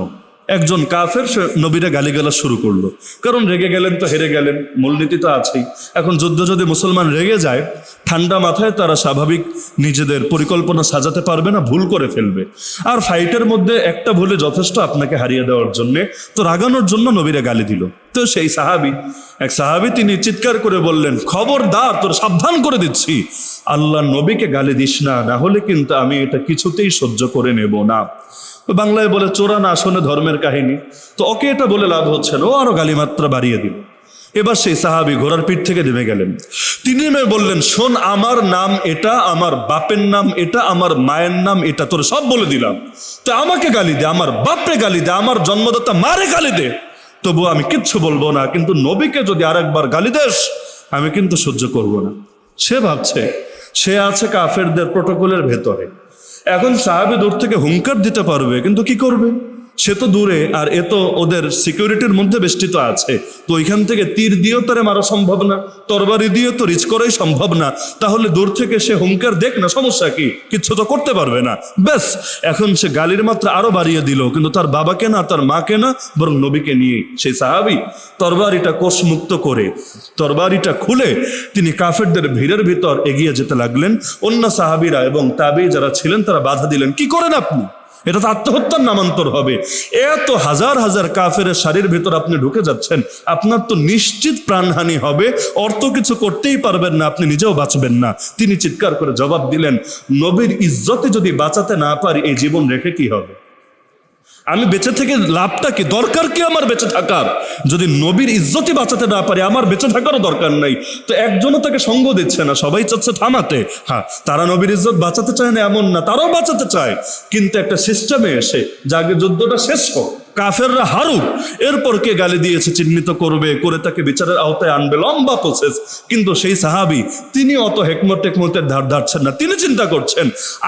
একজন কাফের সে নবীরা গালিগালাজ শুরু করলো, কারণ রেগে গেলেন তো হেরে গেলেন, মূলনীতি তো আছেই। এখন যুদ্ধ যদি মুসলমান রেগে যায়, ঠান্ডা মাথায় তারা স্বাভাবিক নিজেদের পরিকল্পনা সাজাতে পারবে না, ভুল করে ফেলবে। আর ফাইটের মধ্যে একটা ভুলে যথেষ্ট আপনাকে হারিয়ে দেওয়ার জন্য, তো রাগানোর জন্য নবীরা গালি দিল। তো সেই এক সাহাবী তিনি চিৎকার করে বললেন, খবরদার, তোর সাবধান করে দিচ্ছি, আল্লাহ নবীকে গালি দিস না, না হলে কিন্তু আমি এটা কিছুতেই সহ্য করে নেব না। বাংলায় বলে চোরা না শোনে ধর্মের কাহিনী। তো ওকে এটা বলে লাভ হচ্ছে না, ও আরো গালিমাত্রা বাড়িয়ে দিল। এবার সেই সাহাবী ঘোড়ার পিঠ থেকে নেমে গেলেন। তিনি বললেন, শোন, আমার নাম এটা, আমার বাপের নাম এটা, আমার মায়ের নাম এটা, তোর সব বলে দিলাম, তো আমাকে গালি দে, আমার বাপরে গালি দে, আমার জন্মদাতা মারে গালি দে, তবু আমি কিচ্ছু বলবো না, কিন্তু নবীকে যদি আরেকবার গালি দেস আমি কিন্তু সহ্য করব না। সে ভাবছে সে আছে কাফেরদের প্রটোকলের ভেতরে। এখন সাহাবী দূর থেকে হুঙ্কার দিতে পারবে, কিন্তু কি করবে? সে তো দূরে, আর এ তো ওদের সিকিউরিটির মধ্যে বেষ্টিত আছে, তো ওইখান থেকে তীর দিয়েও তারে মারা সম্ভব না, তরবারি দিয়ে তো রিচ করাই সম্ভব না। তাহলে দূর থেকে সে হুঙ্কার দেখ না, সমস্যা কি? কিচ্ছু তো করতে পারবে না। ব্যাস, এখন সে গালির মাত্রা আরো বাড়িয়ে দিল, কিন্তু তার বাবাকে না, তার মাকে না, বরং নবীকে নিয়ে সেই সাহাবী তরবারিটা কোষমুক্ত করে, তরবারিটা খুলে তিনি কাফেরদের ভিড়ের ভিতর এগিয়ে যেতে লাগলেন। অন্য সাহাবীরা এবং তাবেঈ যারা ছিলেন তারা বাধা দিলেন, কি করেন আপনি? এটা তো আত্মহত্যার নামান্তর হবে। এত হাজার হাজার কাফের সারির ভেতর আপনি ঢুকে যাচ্ছেন, আপনার তো নিশ্চিত প্রাণহানি হবে, অর্থ কিছু করতেই পারবেন না, আপনি নিজেও বাঁচবেন না। তিনি চিৎকার করে জবাব দিলেন, নবীর ইজ্জতে যদি বাঁচাতে না পারি, এই জীবন রেখে কি হবে? আমি বেঁচে থেকে লাভটা কি? দরকার কি আমার বেঁচে থাকার? যদি নবীর ইজ্জতই বাঁচাতে না পারি, আমার বেঁচে থাকারও দরকার নাই। তো একজনও তাকে সঙ্গ দিচ্ছে না, সবাই চাচ্ছে থামাতে। হ্যাঁ, তারা নবীর ইজ্জত বাঁচাতে চায় না এমন না, তারাও বাঁচাতে চায়, কিন্তু একটা সিস্টেমে এসে যাকে যুদ্ধটা শেষ হোক, কাফেররা হারুক, এরপর কে গালি দিয়েছে চিহ্নিত করবে, করে তাকে বিচারের আওতায় আনবে, লম্বা প্রসেস। কিন্তু সেই সাহাবী তিনি অত হেকমতের ধার ধারছেন না, তিনি চিন্তা করছেন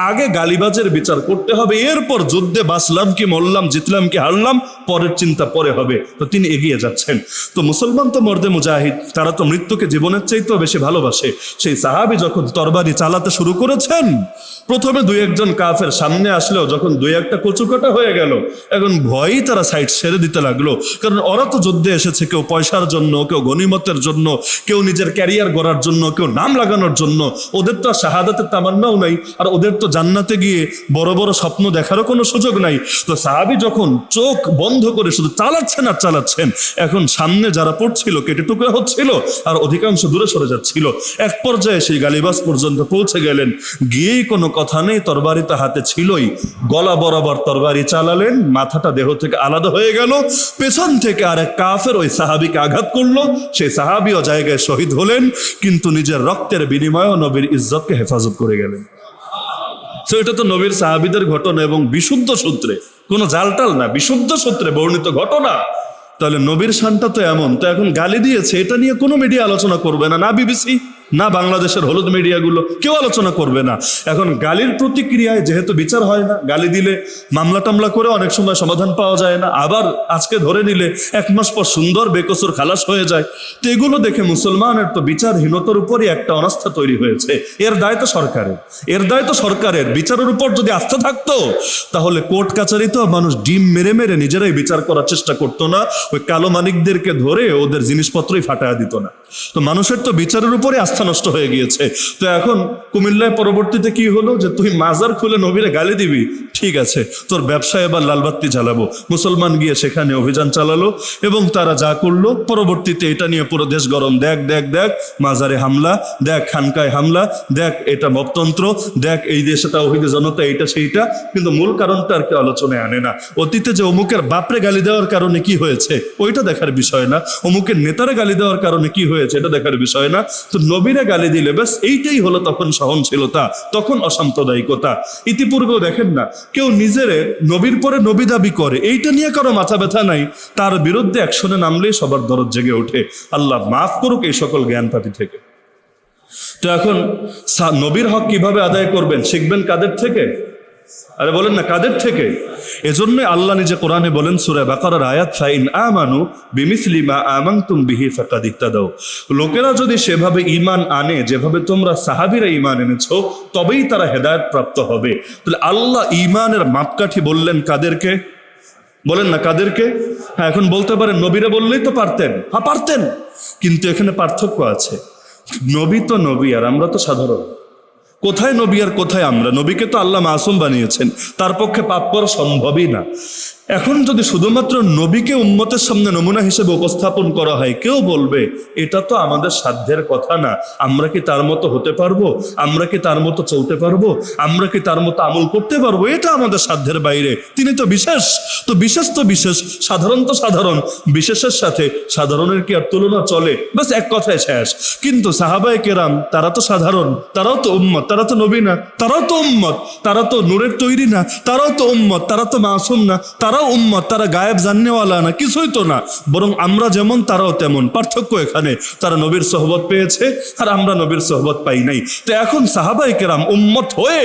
আগে গালিবাজের বিচার করতে হবে, এরপর যুদ্ধে বাঁচলাম কি মরলাম, জিতলাম কি হারলাম, পরের চিন্তা পরে হবে। তো তিনি এগিয়ে যাচ্ছেন। তো মুসলমান তো মর্দে মুজাহিদ, তারা তো মৃত্যুকে জীবনের চাইতেও বেশি ভালোবাসে। সেই সাহাবী যখন তরবারি চালাতে শুরু করেছেন, প্রথমে দুই একজন কাফের সামনে আসলেও যখন দুই একটা কচুকাটা হয়ে গেল, এখন ভয়ই তারা সাইড ছেড়ে দিতে লাগলো। কারণ ওরা তো যুদ্ধে এসেছে, কেউ পয়সার জন্য, কেউ গনিমতের জন্য, কেউ নিজের ক্যারিয়ার গড়ার জন্য, কেউ নাম লাগানোর জন্য। ওদের তো শাহাদাতের তামান্নাও নাই, আর ওদের তো জান্নাতে গিয়ে বড় বড় স্বপ্ন দেখারও কোনো সুযোগ নাই। তো সাহাবী যখন চোখ বন্ধ করে শুধু চালাচ্ছেন আর চালাচ্ছেন, এখন সামনে যারা পড়ছিল কেটে টুকরা হচ্ছিল, আর অধিকাংশ দূরে সরে যাচ্ছিল। এক পর্যায়ে সেই গালিবাস পর্যন্ত পৌঁছে গেলেন, গিয়েই কোনো কথা নেই, তরবারি তো হাতে ছিলই, গলা বরাবর তরবারি চালালেন, মাথাটা দেহ থেকে আলাদা হয়ে গেল। পেছন থেকে আর এক কাফের ওই সাহাবীকে আঘাত করলো, সেই সাহাবীও জায়গায় শহীদ হলেন, কিন্তু নিজের রক্তের বিনিময়ে নবীর ইজ্জতকে হেফাজত করে গেলেন। তো এটা তো নবীর সাহাবীদের ঘটনা, এবং বিশুদ্ধ সূত্রে, কোনো জালটাল না, বিশুদ্ধ সূত্রে বর্ণিত ঘটনা। তাহলে নবীর শানটা তো এমন। তো এখন গালি দিয়েছে, এটা নিয়ে কোনো মিডিয়া আলোচনা করবে না, না বিবিসি, না বাংলাদেশের হলুদ মিডিয়াগুলো কেউ আলোচনা করবে না। এখন গালির প্রতিক্রিয়ায় যেহেতু বিচার হয় না, গালি দিলে মামলা টামলা করে অনেক সময় সমাধান পাওয়া যায় না, আবার আজকে ধরে নিলে 1 মাস পর সুন্দর বেকসুর খালাস হয়ে যায়। তো এগুলো দেখে মুসলমানের তো বিচারহীনতার উপরই একটা অনাস্থা তৈরি হয়েছে। এর দায় তো সরকারের। বিচারের উপর যদি আস্থা থাকতো তাহলে কোর্ট কাচারিতেও মানুষ ডিম মেরে মেরে নিজেরাই বিচার করার চেষ্টা করতো না, ওই কালো মানিকদেরকে ধরে ওদের জিনিসপত্রই ফাটায় দিত না। তো মানুষের তো বিচারের উপরে আস্থা নষ্ট হয়ে গিয়েছে। তো এখন কুমিল্লায় পরবর্তীতে কি হলো যে তুই মাজার খুলে নবীরে গালি দিবি, ঠিক আছে, তোর ব্যবসায় এবার লালবাত্তি জ্বালাবো। মুসলমান গিয়ে সেখানে অভিযান চালালো এবং তারা যা করলো পরবর্তীতে এটা নিয়ে পুরো দেশ গরম। দেখ মাজারে হামলা, দেখ খানকায় হামলা, দেখ এটা মপতন্ত্র, দেখ এই দেশে তাওহীদের জনতা, এইটা সেইটা, কিন্তু মূল কারণটা আর কি আলোচনায় আনে না। অতীতে যে অমুকের বাপরে গালি দেওয়ার কারণে কি হয়েছে ওইটা দেখার বিষয় না, অমুকের নেতারে গালি দেওয়ার কারণে কি হয়েছে এটা দেখার বিষয় না। তো নবীরে গালি দিলে ব্যাস এইটাই হলো তখন সহনশীলতা, তখন অসাম্প্রদায়িকতা। ইতিপূর্বেও দেখেন না, কেউ নিজেরে নবীর পরে নবী দাবি করে, এইটা নিয়ে কারো মাথা ব্যথা নাই, তার বিরুদ্ধে অ্যাকশনে নামলেই সবার দরদ জেগে ওঠে। আল্লাহ মাফ করুক এই সকল জ্ঞানপাপী থেকে। তো এখন নবীর হক কিভাবে আদায় করবেন শিখবেন কাদের থেকে? আরে বলেন না কাদের থেকে? এজন্য আল্লাহ নিজে কোরআনে বলেন সূরা বাকারার আয়াত, ফাইন আমানু বিমিসলি মা আমানতুম বিহি ফাকাদ ইহতাদাউ। লোকেরা যদি সেভাবে ঈমান আনে যেভাবে তোমরা সাহাবীরা ঈমান এনেছো, তবেই তারা হেদায়েত প্রাপ্ত হবে। তাহলে আল্লাহ ঈমানের মাপকাঠি বললেন কাদেরকে? বলেন না কাদেরকে? হ্যাঁ, এখন বলতে পারেন নবীরা বললেই তো পারতেন। হ্যাঁ পারতেন, কিন্তু এখানে পার্থক্য আছে। নবী তো নবী আর আমরা তো সাধারণ। কোথায় নবী আর কোথায় আমরা? নবীকে তো আল্লাহ মাসুম বানিয়েছেন, তার পক্ষে পাপ করা সম্ভবই না। এখন যদি শুধুমাত্র নবীকে উম্মতের সামনে নমুনা হিসেবে উপস্থাপন করা হয়, কেউ বলবে এটা তো আমাদের সাধ্যের কথা না, আমরা কি তার মতো হতে পারবো? আমরা কি তার মতো চলতে পারবো? আমরা কি তার মতো আমল করতে পারবো? এটা আমাদের সাধ্যের বাইরে। তিনি তো বিশেষ, তো বিশেষ, সাধারণ তো সাধারণ, বিশেষের সাথে সাধারণের কি আর তুলনা চলে? বাস এক কথায় শেষ। কিন্তু সাহাবায়ে কেরাম তারা তো সাধারণ, তারাও তো উম্মত, তারা তো নবী না, তারাও তো উম্মত, তারা তো নূরের তৈরি না, তারাও তো উম্মত, তারা তো মাসুম না, তারাও উম্মত, তারা গায়েব জাননেওয়ালা না, কিছুই তো না। বরং আমরা যেমন তারাও তেমন। পার্থক্য এখানে, তারা নবীর সোহবত পেয়েছে আর আমরা নবীর সোহবত পাই নাই। তো এখন সাহাবায়ে কেরাম উম্মত হয়ে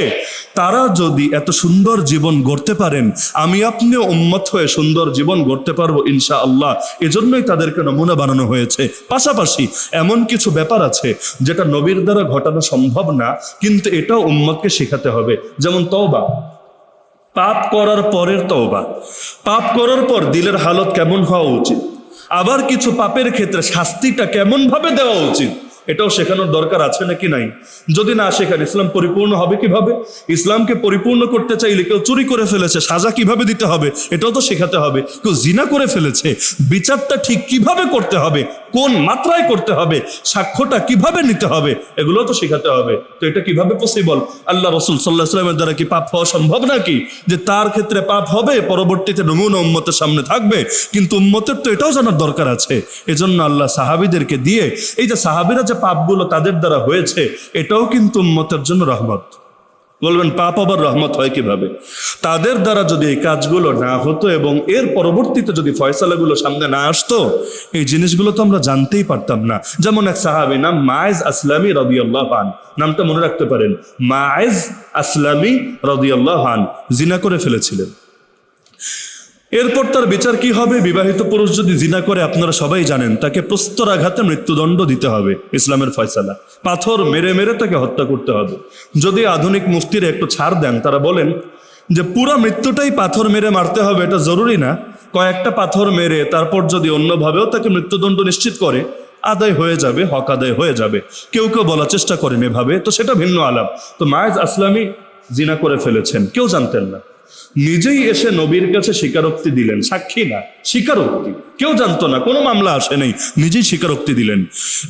তারা যদি এত সুন্দর জীবন গড়তে পারেন, আমি আপনিও উম্মত হয়ে সুন্দর জীবন গড়তে পারবো ইনশাআল্লাহ। এজন্যই তাদেরকে নমুনা বানানো হয়েছে। পাশাপাশি এমন কিছু ব্যাপার আছে যেটা নবীর দ্বারা ঘটানো সম্ভব না, কিন্তু এটাও উম্মতকে শেখাতে হবে। যেমন তওবা, পাপ করার পরের তওবা, পাপ করার পর দিলের হালত কেমন হওয়া উচিত, আবার কিছু পাপের ক্ষেত্রে শাস্তিটা কেমন ভাবে দেওয়া উচিত, এটাও শেখানোর দরকার আছে নাকি নাই? যদি না শেখান ইসলাম পরিপূর্ণ হবে কিভাবে? ইসলামকে পরিপূর্ণ করতে চাইলে কেউ চুরি করে ফেলেছে, সাজা কিভাবে দিতে হবে এটাও তো শেখাতে হবে। কেউ জিনা করে ফেলেছে, বিচারটা ঠিক কিভাবে করতে হবে, কোন মাত্রায় করতে হবে, সাক্ষ্যটা কিভাবে নিতে হবে, এগুলো তো শেখাতে হবে। তো এটা কিভাবে পসিবল? আল্লাহ রাসূল সাল্লাল্লাহু আলাইহি ওয়াসাল্লামের দ্বারা কি পাপ হওয়া সম্ভব নাকি? যে তার ক্ষেত্রে পাপ হবে, পরবর্তীতে নমুনা উম্মতের সামনে থাকবে, কিন্তু উম্মতের তো এটাও জানার দরকার আছে। এজন্য আল্লাহ সাহাবীদেরকে দিয়ে, এই যে সাহাবীরা যে পাপগুলো তাদের দ্বারা হয়েছে, এটাও কিন্তু উম্মতের জন্য রহমত। বলবেন পাপ আবার রহমত হয় কিভাবে? তাদের দ্বারা যদি এই কাজগুলো না হতো এবং এর পরবর্তীতে যদি ফয়সালাগুলো সামনে না আসতো, এই জিনিসগুলো তো আমরা জানতেই পারতাম না। যেমন এক সাহাবী নাম মাইজ আসলামী রাদিয়াল্লাহু আনহু, নামটা মনে রাখতে পারেন, মাইজ আসলামী রাদিয়াল্লাহু আনহু জিনা করে ফেলেছিলেন। এরপর তার বিচার কি হবে? বিবাহিত পুরুষ যদি জিনা করে, আপনারা সবাই জানেন, তাকে প্রস্তরাঘাতে মৃত্যুদণ্ড দিতে হবে। ইসলামের ফয়সালা, পাথর মেরে মেরে তাকে হত্যা করতে হবে। যদি আধুনিক মুফতিরা একটু ছাড় দেন, তারা বলেন যে পুরা মৃত্যুটাই পাথর মেরে মারতে হবে, এটা জরুরি না। কয়েকটা পাথর মেরে তারপর যদি অন্যভাবেও তাকে মৃত্যুদণ্ড নিশ্চিত করে, আদায় হয়ে যাবে, হক আদায় হয়ে যাবে। কেউ কেউ বলার চেষ্টা করেন এভাবে, তো সেটা ভিন্ন আলাপ। তো মায়েজ আসলামী জিনা করে ফেলেছেন, কেউ জানতেন না, নিজেই এসে নবীর কাছে স্বীকারোক্তি দিলেন, সাক্ষী না স্বীকারোক্তি, কেউ জানতো না, কোনো মামলা আসে নাই, নিজেই স্বীকারোক্তি দিলেন।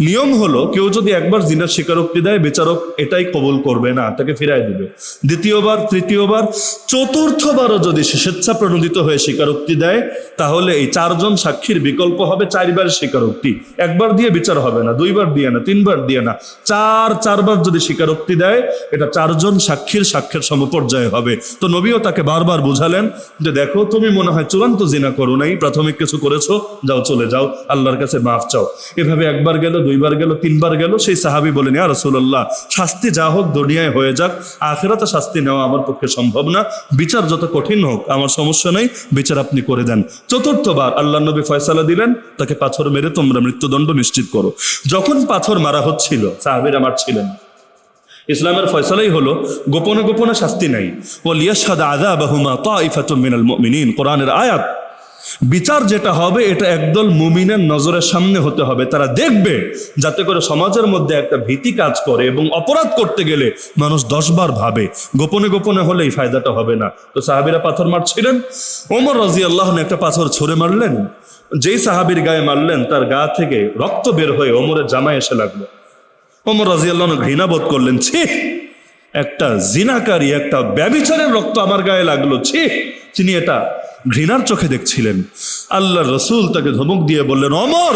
নিয়ম হলো কেউ যদি একবার জিনার স্বীকারোক্তি দেয়, বিচারক এটাই কবুল করবে না, তাকে ফিরায় দিবে। দ্বিতীয়বার, তৃতীয়বার, চতুর্থবারও যদি স্বেচ্ছা প্রণোদিত হয়ে স্বীকারোক্তি দেয়, তাহলে এই 4 জন সাক্ষীর বিকল্প হবে 4 বার স্বীকারোক্তি। একবার দিয়ে বিচার হবে না, 2 বার দিয়ে না, 3 বার দিয়ে না, 4 বার যদি স্বীকারোক্তি দেয়, এটা 4 জন সাক্ষীর সাক্ষ্যের সমপর্যায়ে হবে। তো নবীও তাকে বারবার বুঝালেন যে দেখো তুমি মনে হয় চূড়ান্ত জিনা করো নাই, প্রাথমিক কিছু করেছো, যাও চলে যাও, আল্লাহর কাছে মাফ চাও। এভাবে একবার গেল, দুইবার গেল, তিনবার গেল। সেই সাহাবী বলেন, ইয়া রাসূলুল্লাহ, শাস্তি যা হোক দুনিয়ায় হয়ে যাক, আখিরাতে শাস্তি নেওয়া আমার পক্ষে সম্ভব না, বিচার যত কঠিন হোক আমার সমস্যা নেই, বিচার আপনি করে দেন। চতুর্থবার আল্লাহ নবী ফয়সালা দিলেন, তাকে পাথর মেরে তোমরা মৃত্যুদণ্ড নিশ্চিত করো। যখন পাথর মারা হচ্ছিল সাহাবীরা মারছিলেন, ইসলামের ফয়সালাই হলো গোপনে গোপনে শাস্তি নাই। ওয়ালিয়াশহাদ আযাবাহুমা তাইফাতুম মিনাল মুমিনিন, কোরআনের আয়াত। বিচার যেটা হবে এটা একদল মুমিনের নজরের সামনে হতে হবে, তারা দেখবে, যাতে করে সমাজের মধ্যে একটা ভীতি কাজ করে এবং অপরাধ করতে গেলে মানুষ 10 বার ভাবে। গোপনে গোপনে হলে এই ফায়দাটা হবে না। তো সাহাবীরা পাথর মারছিলেন, ওমর রাদিয়াল্লাহু আনহু একটা পাথর ছুঁড়ে মারলেন। যেই সাহাবীর গায়ে মারলেন তার গা থেকে রক্ত বের হয়ে ওমরের জামায় এসে লাগলো। ওমর রাদিয়াল্লাহু আনহু ঘৃণা বোধ করলেন, ছি, একটা জিনাকারী, একটা ব্যভিচারের রক্ত আমার গায়ে লাগলো, ছি। তিনি এটা ঘৃণার চোখে দেখছিলেন। আল্লাহর রাসূল তাকে ধমক দিয়ে বললেন, ওমর,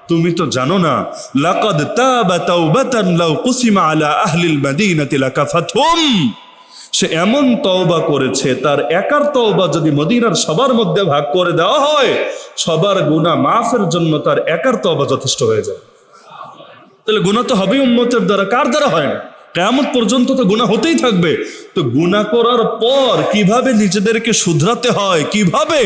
তুমি তো জানো না, লাকাদ তাবা তাওবাতান লাউ কুসিমা আলা আহলিল মাদিনাতি লাকাফাতহুম। সে এমন তওবা করেছে, তার একার তওবা যদি মদিনার সবার মধ্যে ভাগ করে দেওয়া হয়, সবার গুনাহ মাফের জন্য তার একার তওবা যথেষ্ট হয়ে যায়। তাহলে গুনাহ তো হবেই উম্মতের দ্বারা, কার দ্বারা হয় না? কিয়ামত পর্যন্ত তো গুনাহ হতেই থাকবে। তো গুনাহ করার পর কিভাবে নিজেদেরকে শুধরাতে হয়, কিভাবে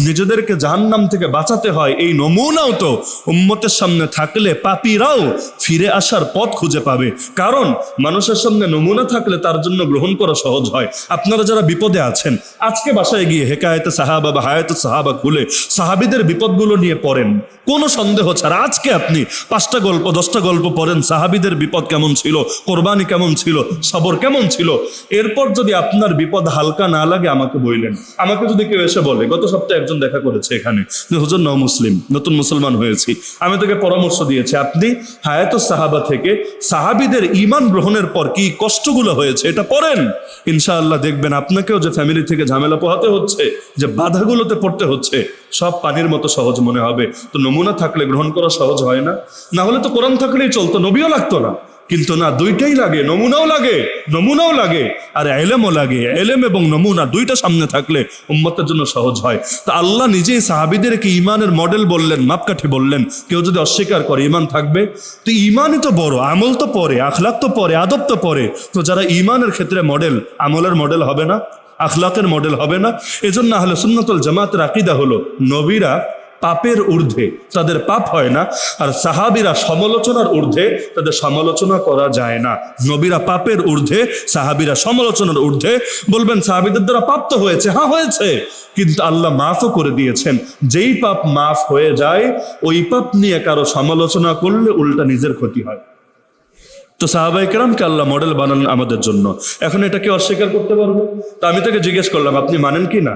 নিজেদেরকে জাহান্নাম থেকে বাঁচাতে হয়, এই নমুনাও তো উম্মতের সামনে থাকলে পাপীরাও ফিরে আসার পথ খুঁজে পাবে। কারণ মানুষের সামনে নমুনা থাকলে তার জন্য গ্রহণ করা সহজ হয়। আপনারা যারা বিপদে আছেন, আজকে বাসায় গিয়ে হেকায়েতে সাহাবা বা হায়াতে সাহাবা খুলে সাহাবীদের বিপদগুলো নিয়ে পড়েন, কোনো সন্দেহ ছাড়া। আজকে আপনি 5টা গল্প 10টা গল্প পড়েন, সাহাবীদের বিপদ কেমন ছিল, কোরবানি কেমন ছিল, সবর কেমন ছিল। এরপর যদি আপনার বিপদ হালকা না লাগে আমাকে বললেন। আমাকে যদি কেউ এসে বলে, গত সপ্তাহে একজন দেখা করেছে এখানে যে হুজুর মুসলিম, নতুন মুসলমান হয়েছি, আমি তাকে পরামর্শ দিয়েছি আপনি হায়াতুস সাহাবা থেকে সাহাবীদের ঈমান গ্রহণের পর কি কষ্টগুলো হয়েছে এটা পড়েন। ইনশাআল্লাহ দেখবেন আপনাকেও যে ফ্যামিলি থেকে ঝামেলা পোহাতে হচ্ছে, যে বাধাগুলোতে পড়তে হচ্ছে, সব পানির মতো সহজ মনে হবে। তো নমুনা থাকলে গ্রহণ করা সহজ হয় না। না হলে তো কোরআন থাকলেই চলতো, নবীও লাগতো না। কিন্তু না, দুইটাই লাগে, নমুনাও লাগে আর ইলমও লাগে। ইলম এবং নমুনা দুইটা সামনে থাকলে উম্মতের জন্য সহজ হয়। তো আল্লাহ নিজেই সাহাবীদেরকে ঈমানের মডেল বললেন, মাপকাঠি বললেন। কেউ যদি অস্বীকার করে ঈমান থাকবে, তো ঈমানই তো বড়, আমল তো পরে, আখলাক তো পরে, আদব তো পরে। তো যারা ঈমানের ক্ষেত্রে মডেল, আমলের মডেল হবে না, আখলাকের মডেল হবে না। এজন্য আহলে সুন্নাত ওয়াল জামাতের আকীদা হলো নবীরা পাপের ঊর্ধ্বে, তাদের পাপ হয় না। আর সাহাবীরা সমালোচনার ঊর্ধ্বে, তাদের সমালোচনা করা যায় না। নবীরা পাপের ঊর্ধ্বে, সাহাবীরা সমালোচনার ঊর্ধ্বে। বলবেন সাহাবীদের দ্বারা পাপ তো হয়েছে, হ্যাঁ হয়েছে, কিন্তু আল্লাহ মাফও করে দিয়েছেন। যেই পাপ মাফ হয়ে যায়, ওই পাপ নিয়ে কারো সমালোচনা করলে উল্টা নিজের ক্ষতি হয়। তো সাহাবায়ে কেরামকে আল্লাহ মডেল বানান আমাদের জন্য। এখন এটাকে অস্বীকার করতে পারবো? তো আমি তাকে জিজ্ঞেস করলাম, আপনি মানেন কি না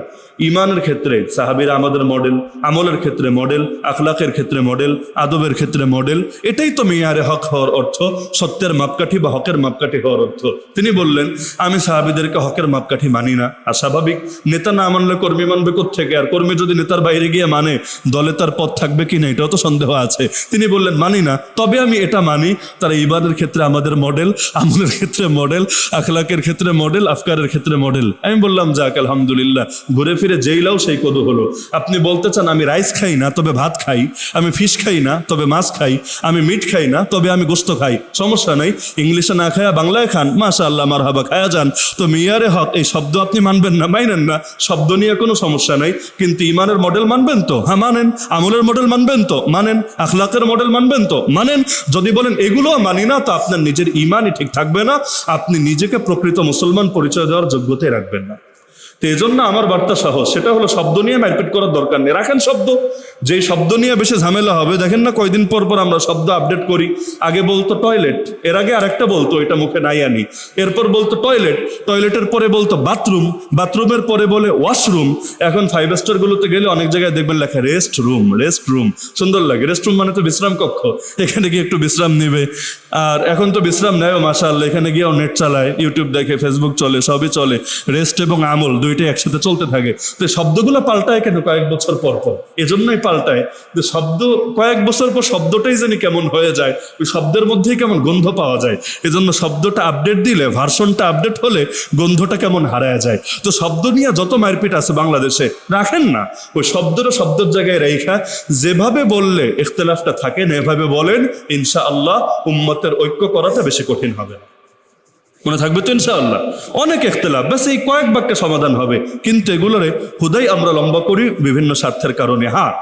ঈমানের ক্ষেত্রে সাহাবীরা আমাদের মডেল, আমলের ক্ষেত্রে মডেল, আখলাকের ক্ষেত্রে মডেল, আদবের ক্ষেত্রে মডেল? এটাই তো মিয়ারে হক হওয়ার অর্থ, সত্যের মাপকাঠি বা হকের মাপকাঠি হওয়ার অর্থ। তিনি বললেন, আমি সাহাবীদেরকে হকের মাপকাঠি মানি না। আর স্বাভাবিক, নেতা না মানলে কর্মী মানবে কোত্থেকে? আর কর্মী যদি নেতার বাইরে গিয়ে মানে, দলে তার পথ থাকবে কি না এটাও তো সন্দেহ আছে। তিনি বললেন, মানি না, তবে আমি এটা মানি তারা ইবাদের ক্ষেত্রে আমাদের মডেল, আমলের ক্ষেত্রে মডেল, আখলাকের ক্ষেত্রে মডেল, আফকারের ক্ষেত্রে মডেল। আমি বললাম, যাক আলহামদুলিল্লাহ, ঘুরে ফিরে যেই লাও সেই কদু হলো। আপনি বলতে চান আমি রাইস খাই না তবে ভাত খাই, আমি ফিশ খাই না তবে মাছ খাই, আমি মিট খাই না তবে আমি গোস্ত খাই, সমস্যা নাই। ইংলিশে না খায়া বাংলায় খান, মাশাআল্লাহ মারহাবা, খায়া যান। তো মিয়ারে হক এই শব্দ আপনি মানবেন না, মাইনেন না, শব্দ নিয়ে কোনো সমস্যা নাই। কিন্তু ইমানের মডেল মানবেন তো? হ্যাঁ মানেন। আমলের মডেল মানবেন তো? মানেন। আখলাকের মডেল মানবেন তো? মানেন। যদি বলেন এগুলো মানি না, তো আপনার নিজের ঈমানই ঠিক থাকবে না, আপনি নিজেকে প্রকৃত মুসলমান পরিচয় দেওয়ার যোগ্যতাই রাখবেন না। তো এই জন্য আমার বার্তা সহজ, সেটা হলো শব্দ নিয়ে মারপিট করার দরকার নেই। রাখেন শব্দ, যেই শব্দ নিয়ে বেশি ঝামেলা হবে। দেখেন না কয়দিন পর পর আমরা শব্দ আপডেট করি। আগে বলতো টয়লেট, এর আগে আরেকটা বলতো, এটা মুখে নাই আনি। এরপর বলতো টয়লেট, টয়লেটের পরে বলতো বাথরুম, বাথরুমের পরে বলে ওয়াশরুম। এখন 5 স্টার গুলোতে গেলে অনেক জায়গায় দেখবেন লেখা রেস্ট রুম, রেস্ট রুম। সুন্দর লাগে। রেস্ট রুম মানে তো বিশ্রাম কক্ষ, এখানে গিয়ে একটু বিশ্রাম নিবে। আর এখন তো বিশ্রাম নেয়ও মাশাআল্লাহ, এখানে গিয়েও নেট চালায়, ইউটিউব দেখে, ফেসবুক চলে, সবই চলে। রেস্ট এবং আমল দুইটাই একসাথে চলতে থাকে। তো শব্দগুলো পাল্টায় কেন কয়েক বছর পর পর? এজন্যই পাল্টায় যে শব্দ কয়েক বছর পর শব্দটাই জানি কেমন হয়ে যায়, ওই শব্দের মধ্যেই কেমন গন্ধ পাওয়া যায়। এজন্য শব্দটা আপডেট দিলে, ভার্সনটা আপডেট হলে গন্ধটা কেমন হারায় যায়। তো শব্দ নিয়ে যত মারপিট আছে বাংলাদেশে, রাখেন না, ওই শব্দটা শব্দের জায়গায় রেখা যেভাবে বললে ইখতিলাফটা থাকে না, এভাবে বলেন, ইনশাআল্লাহ উম্মতের ঐক্য করাটা বেশি কঠিন হবে। মনে থাকবে তো ইনশাআল্লাহ? অনেক ইখতিলাফ, ব্যাস এই কয়েক বাক্যে সমাধান হবে, কিন্তু এগুলোরে হুদাই আমরা লম্বা করি বিভিন্ন স্বার্থের কারণে। হ্যাঁ,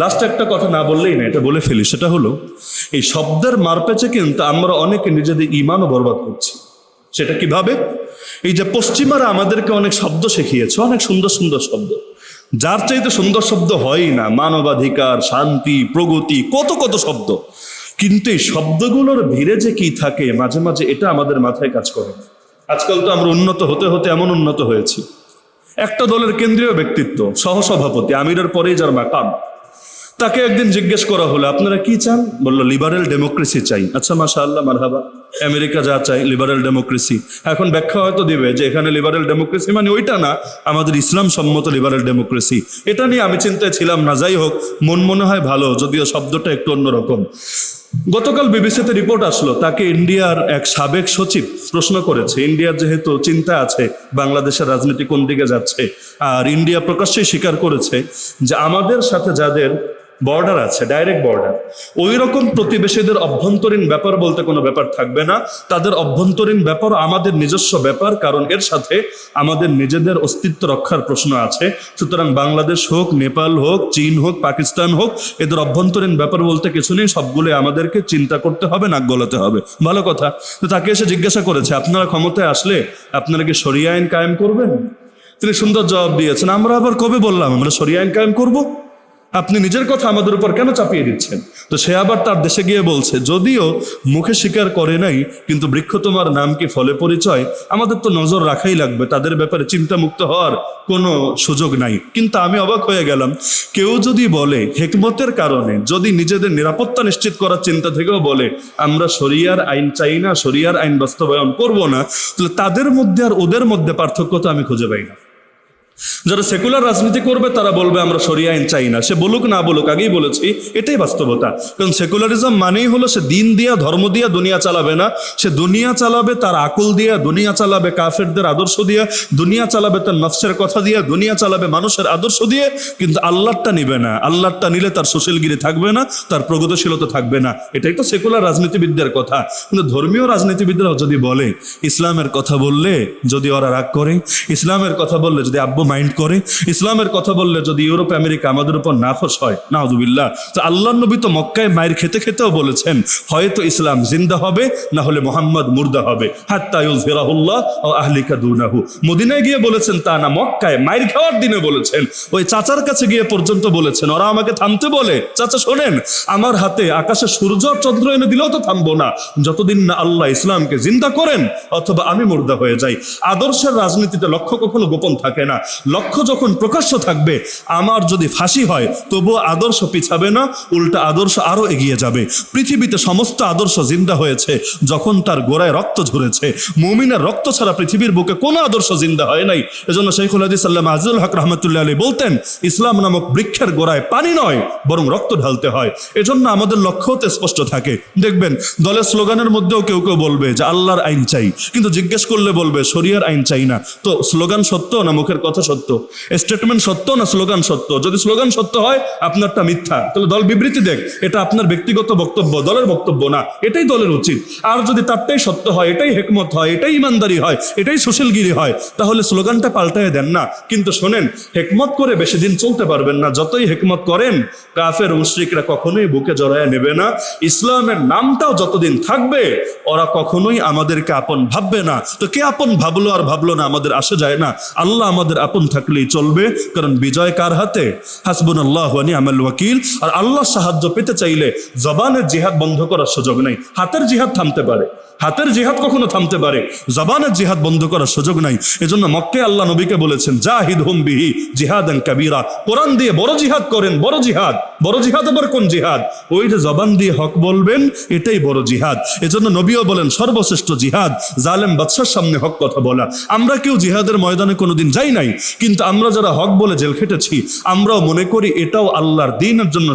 লাস্ট একটা কথা না বললেই না, এটা বলে ফেলি, সেটা হলো এই শব্দের মারপেচে কিন্তু আমরা অনেকে নিজেদের ঈমানও বরবাদ করছি। সেটা কিভাবে? এই যে পশ্চিমারা আমাদেরকে অনেক শব্দ শিখিয়েছে, অনেক সুন্দর সুন্দর শব্দ, যার চাইতে সুন্দর শব্দ হয়ই না, মানবাধিকার, শান্তি, প্রগতি, কত কত শব্দ, কিন্তু এই শব্দগুলোর ভিড়ে যে কি থাকে মাঝে মাঝে এটা আমাদের মাথায় কাজ করে। আজকাল তো আমরা উন্নত হতে হতে এমন উন্নত হয়েছি, একটা দলের কেন্দ্রীয় ব্যক্তিত্ব, সহসভাপতি, আমিরের পরেই যার মাকাম, তাকে একদিন জিজ্ঞেস করা হলো আপনারা কি চান? বললো লিবারেল ডেমোক্রেসি চাই। আচ্ছা, মাশাআল্লাহ, মারহাবা, আমেরিকা যা চাই লিবারেল ডেমোক্রেসি। এখন ব্যাখ্যা হয়তো দিবে যে এখানে লিবারেল ডেমোক্রেসি মানে ওইটা না, আমাদের ইসলাম সম্মত লিবারেল ডেমোক্রেসি। এটা নিয়ে আমি চিন্তায় ছিলাম না, যাই হোক, মনে হয় ভালো, যদিও শব্দটা একটু অন্যরকম। গতকাল বিবিসিতে রিপোর্ট আসলো, তাকে ইন্ডিয়ার এক সাবেক সচিব প্রশ্ন করেছে, ইন্ডিয়ার যেহেতু চিন্তা আছে বাংলাদেশের রাজনীতি কোন দিকে যাচ্ছে, আর ইন্ডিয়া প্রকাশ্যেই স্বীকার করেছে যে আমাদের সাথে যাদের বর্ডার আছে, ডাইরেক্ট বর্ডার, ওই রকম প্রতিবেশীদের অভ্যন্তরীণ ব্যাপার বলতে কোনো ব্যাপার থাকবে না, তাদের অভ্যন্তরীণ ব্যাপার আমাদের নিজস্ব ব্যাপার, কারণ এর সাথে আমাদের নিজেদের অস্তিত্ব রক্ষার প্রশ্ন আছে। সুতরাং বাংলাদেশ হোক, নেপাল হোক, চীন হোক, পাকিস্তান হোক, এদের অভ্যন্তরীণ ব্যাপার বলতে কিছু নেই, সবগুলো আমাদেরকে চিন্তা করতে হবে, নাক গলাতে হবে। ভালো কথা। তো তাকে এসে জিজ্ঞাসা করেছে আপনারা ক্ষমতায় আসলে আপনারা কি শরিয়া আইন কায়েম করবেন? তিনি সুন্দর জবাব দিয়েছেন, আমরা আবার কবে বললাম আমরা শরিয়া আইন কায়েম করব? আপনি নিজের কথা আমাদের উপর কেন চাপিয়ে দিচ্ছেন? তো সে আবার তার দেশে গিয়ে বলছে, যদিও মুখে স্বীকার করে নাই, কিন্তু বৃক্ষ তোমার নাম কি ফলে পরিচয়, আমাদের তো নজর রাখাই লাগবে, তাদের ব্যাপারে চিন্তামুক্ত হওয়ার কোনো সুযোগ নাই। কিন্তু আমি অবাক হয়ে গেলাম, কেউ যদি বলে হিকমতের কারণে, যদি নিজেদের নিরাপত্তা নিশ্চিত করার চিন্তা থেকেও বলে আমরা শরিয়ার আইন চাই না, শরিয়ার আইন বাস্তবায়ন করব না, তাহলে তাদের মধ্যে আর ওদের মধ্যে পার্থক্য তো আমি খুঁজে পাই না। যারা সেকুলার রাজনীতি করবে তারা বলবে আমরা শরিয়া আইন চাই না, সে বলুক না বলুক, আগেই বলেছি এটাই বাস্তবতা। কারণ সেকুলারিজম মানেই হলো সে দিন দিয়া, ধর্ম দিয়া দুনিয়া চালাবে না, সে দুনিয়া চালাবে তার আকল দিয়া, দুনিয়া চালাবে কাফেরদের আদর্শ দিয়া, দুনিয়া চালাবে তার নফসের কথা দিয়া, দুনিয়া চালাবে মানুষের আদর্শ দিয়ে, কিন্তু আল্লাহটা নিবে না। আল্লাহটা নিলে তার সুশীলগিরি থাকবে না, তার প্রগতিশীলতা থাকবে না। এটাই তো সেকুলার রাজনীতিবিদদের কথা। কিন্তু ধর্মীয় রাজনীতিবিদরা যদি বলে, ইসলামের কথা বললে যদি ওরা রাগ করে, ইসলামের কথা বললে যদি আব্বু মাইন্ড করে, ইসলামের কথা বললে যদি ইউরোপ আমেরিকা আমাদের উপর নাখোশ হয়, নাউযুবিল্লাহ, তো আল্লাহর নবী তো মক্কায় মায়ের খেতে খেতেও বলেছেন, হয়তো ইসলাম জিন্দা হবে, না হলে মুহাম্মদ মুর্দা হবে, হাত্তা ইউযহিরাহুল্লাহ ওয়া আহলিকা দুনাহু। মদিনায় গিয়ে বলেছেন তা না, মক্কায় মায়ের খাওয়ার দিনে বলেছেন, ওই চাচার কাছে গিয়ে পর্যন্ত বলেছেন, ওরা আমাকে থামতে বলে, চাচা শোনেন, আমার হাতে আকাশে সূর্য চন্দ্র এনে দিলেও তো থামবো না যতদিন না আল্লাহ ইসলামকে জিন্দা করেন অথবা আমি মুর্দা হয়ে যাই। আদর্শের রাজনীতিতে লক্ষ্য কখনো গোপন থাকে না, লক্ষ্য যখন প্রকাশ্য থাকবে, আমার যদি ফাঁসি হয় তবুও আদর্শ পিছাবে না, উল্টা আদর্শ আরো এগিয়ে যাবে। পৃথিবীতে সমস্ত আদর্শ জিন্দা হয়েছে যখন তার গোড়ায় রক্ত ঝরেছে। মুমিনের রক্ত ছাড়া পৃথিবীর বুকে কোনো আদর্শ জিন্দা হয় নাই। এজন্য শাইখুল হাদিস আল্লামা আজিজুল হক রাহমাতুল্লাহ আলাইহি বলতেন, ইসলাম নামক বৃক্ষের গোড়ায় পানি নয় বরং রক্ত ঢালতে হয়। এজন্য আমাদের লক্ষ্যতে স্পষ্ট থাকে। দেখবেন দলের স্লোগানের মধ্যেও কেউ কেউ বলবে যে আল্লাহর আইন চাই, কিন্তু জিজ্ঞেস করলে বলবে শরিয়ার আইন চাই না। তো স্লোগান সত্য না মুখের কথা সত্য? স্টেটমেন্ট সত্য না স্লোগান সত্য? যদি স্লোগান সত্য হয় আপনারটা মিথ্যা, তাহলে দল বিবৃতি দেখ, এটা আপনার ব্যক্তিগত বক্তব্য, দলের বক্তব্য না, এটাই দলের উচিত। আর যদি তারটাই সত্য হয়, এটাই হিকমত হয়, এটাই ইমানদারি হয়, এটাই সুশীলগিরি হয়, তাহলে স্লোগানটা পাল্টায় দেন না। কিন্তু শোনেন, হিকমত করে বেশি দিন চলতে পারবেন না। যতই হিকমত করেন, কাফের মুশরিকরা কখনোই বুকে জড়ায় নেবে না। ইসলামের নামটাও যতদিন থাকবে, ওরা কখনোই আমাদেরকে আপন ভাববে না। তো কে আপন ভাবলো আর ভাবলো না আমাদের আসে যায় না, আল্লাহ আমাদের আপন থাকলেই চলবে। কারণ বিজয় কার হাতে? হাসবুনাল্লাহু ওয়া নি'মাল ওয়াকিল। আর আল্লাহ সাহায্য পেতে চাইলে জবানের জিহাদ বন্ধ করার সুযোগ নেই, হাতের জিহাদ থামতে পারে, হাতের জিহাদ কখনো থামতে পারে, জবানের জিহাদ বন্ধ করার সুযোগ নাই। এজন্য মক্কায় আল্লাহ নবীকে বলেছেন জাহিদহুম বিহি জিহাদান কাবীরা, কোরআন দিয়ে বড় জিহাদ করেন, বড় জিহাদ। বড় জিহাদ আবার কোন জিহাদ? ওই যে জবান দিয়ে হক বলবেন, এটাই বড় জিহাদ। এজন্য নবীও বলেন সর্বশ্রেষ্ঠ জিহাদ জালেম বাদশার সামনে হক কথা বলা। আমরা কেউ জিহাদের ময়দানে কোনোদিন যাই নাই, কিন্তু আমরা যারা হক বলে জেল খেটেছি, আমরাও মনে করি এটাও আল্লাহর দ্বীনের জন্য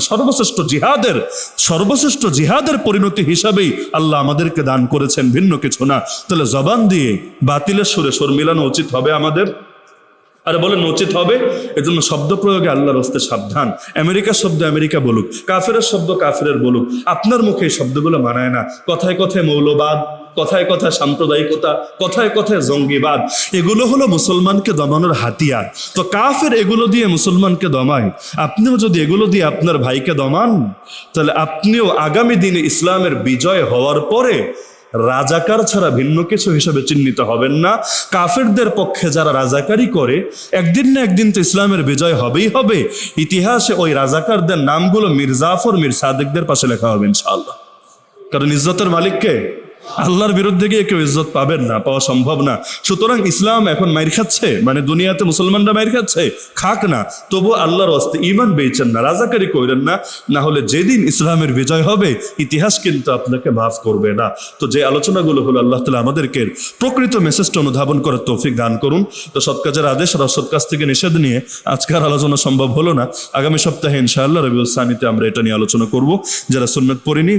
সর্বশ্রেষ্ঠ জিহাদের পরিণতি হিসাবেই আল্লাহ আমাদেরকে দান করেছেন, ভিন্ন কিছু না। তাহলে জবান দিয়ে বাতিলের সুরে সুর মিলানো উচিত হবে আমাদের। আরে বলেন উচিত হবে। এজন্য শব্দ প্রয়োগে আল্লাহর হস্তে সাবধান। আমেরিকার শব্দ আমেরিকা বলুক, কাফেরের শব্দ কাফেরের বলুক, আপনার মুখে এই শব্দগুলো মানায় না। কথায় কথায় মৌলবাদ, কথায় কথায় সাম্প্রদায়িকতা, কথায় কথায় জঙ্গিবাদ, এগুলো হলো মুসলমানকে দমানোর হাতিয়ার। তো কাফের এগুলো দিয়ে মুসলমানকে দমায়, আপনিও যদি এগুলো দিয়ে আপনার ভাইকে দমান, তাহলে আপনিও আগামী দিনে ইসলামের বিজয় হওয়ার পরে রাজাকার ছাড়া ভিন্ন কিছু হিসেবে চিহ্নিত হবেন না। কাফেরদের পক্ষে যারা রাজাকারি করে, একদিন না একদিন তো ইসলামের বিজয় হবেই হবে। ইতিহাসে ওই রাজাকারদের নামগুলো মীর জাফর, মীর সাদেকদের পাশে লেখা হবে ইনশাআল্লাহ। কারণ ইজ্জতের মালিককে আল্লাহর বিরুদ্ধে গিয়ে কেউ ইজ্জত পাবেন না, পাওয়া সম্ভব না। সুতরাং ইসলাম এখন মাইর খাচ্ছে, মানে দুনিয়াতে মুসলমানরা মাইর খাচ্ছে, খাক না, তবু আল্লাহর হস্তে ঈমান বেচেন না, রাজাকারি করেন না। না হলে যেদিন ইসলামের বিজয় হবে, ইতিহাস কিন্তু আপনাকে মাফ করবে না। তো যে আলোচনাগুলো হলো, আল্লাহ তাআলা আমাদেরকে প্রকৃত মেসেজটা অনুধাবন করার তৌফিক দান করুন। তো সৎ কাজের আদেশ আর অসৎ কাজ থেকে নিষেধ নিয়ে আজকের আলোচনা সম্ভব হলো না। আগামী সপ্তাহে ইনশাআল্লাহ রবিউল সানিতে আমরা এটা নিয়ে আলোচনা করব। যারা সুন্নাত পড়িনি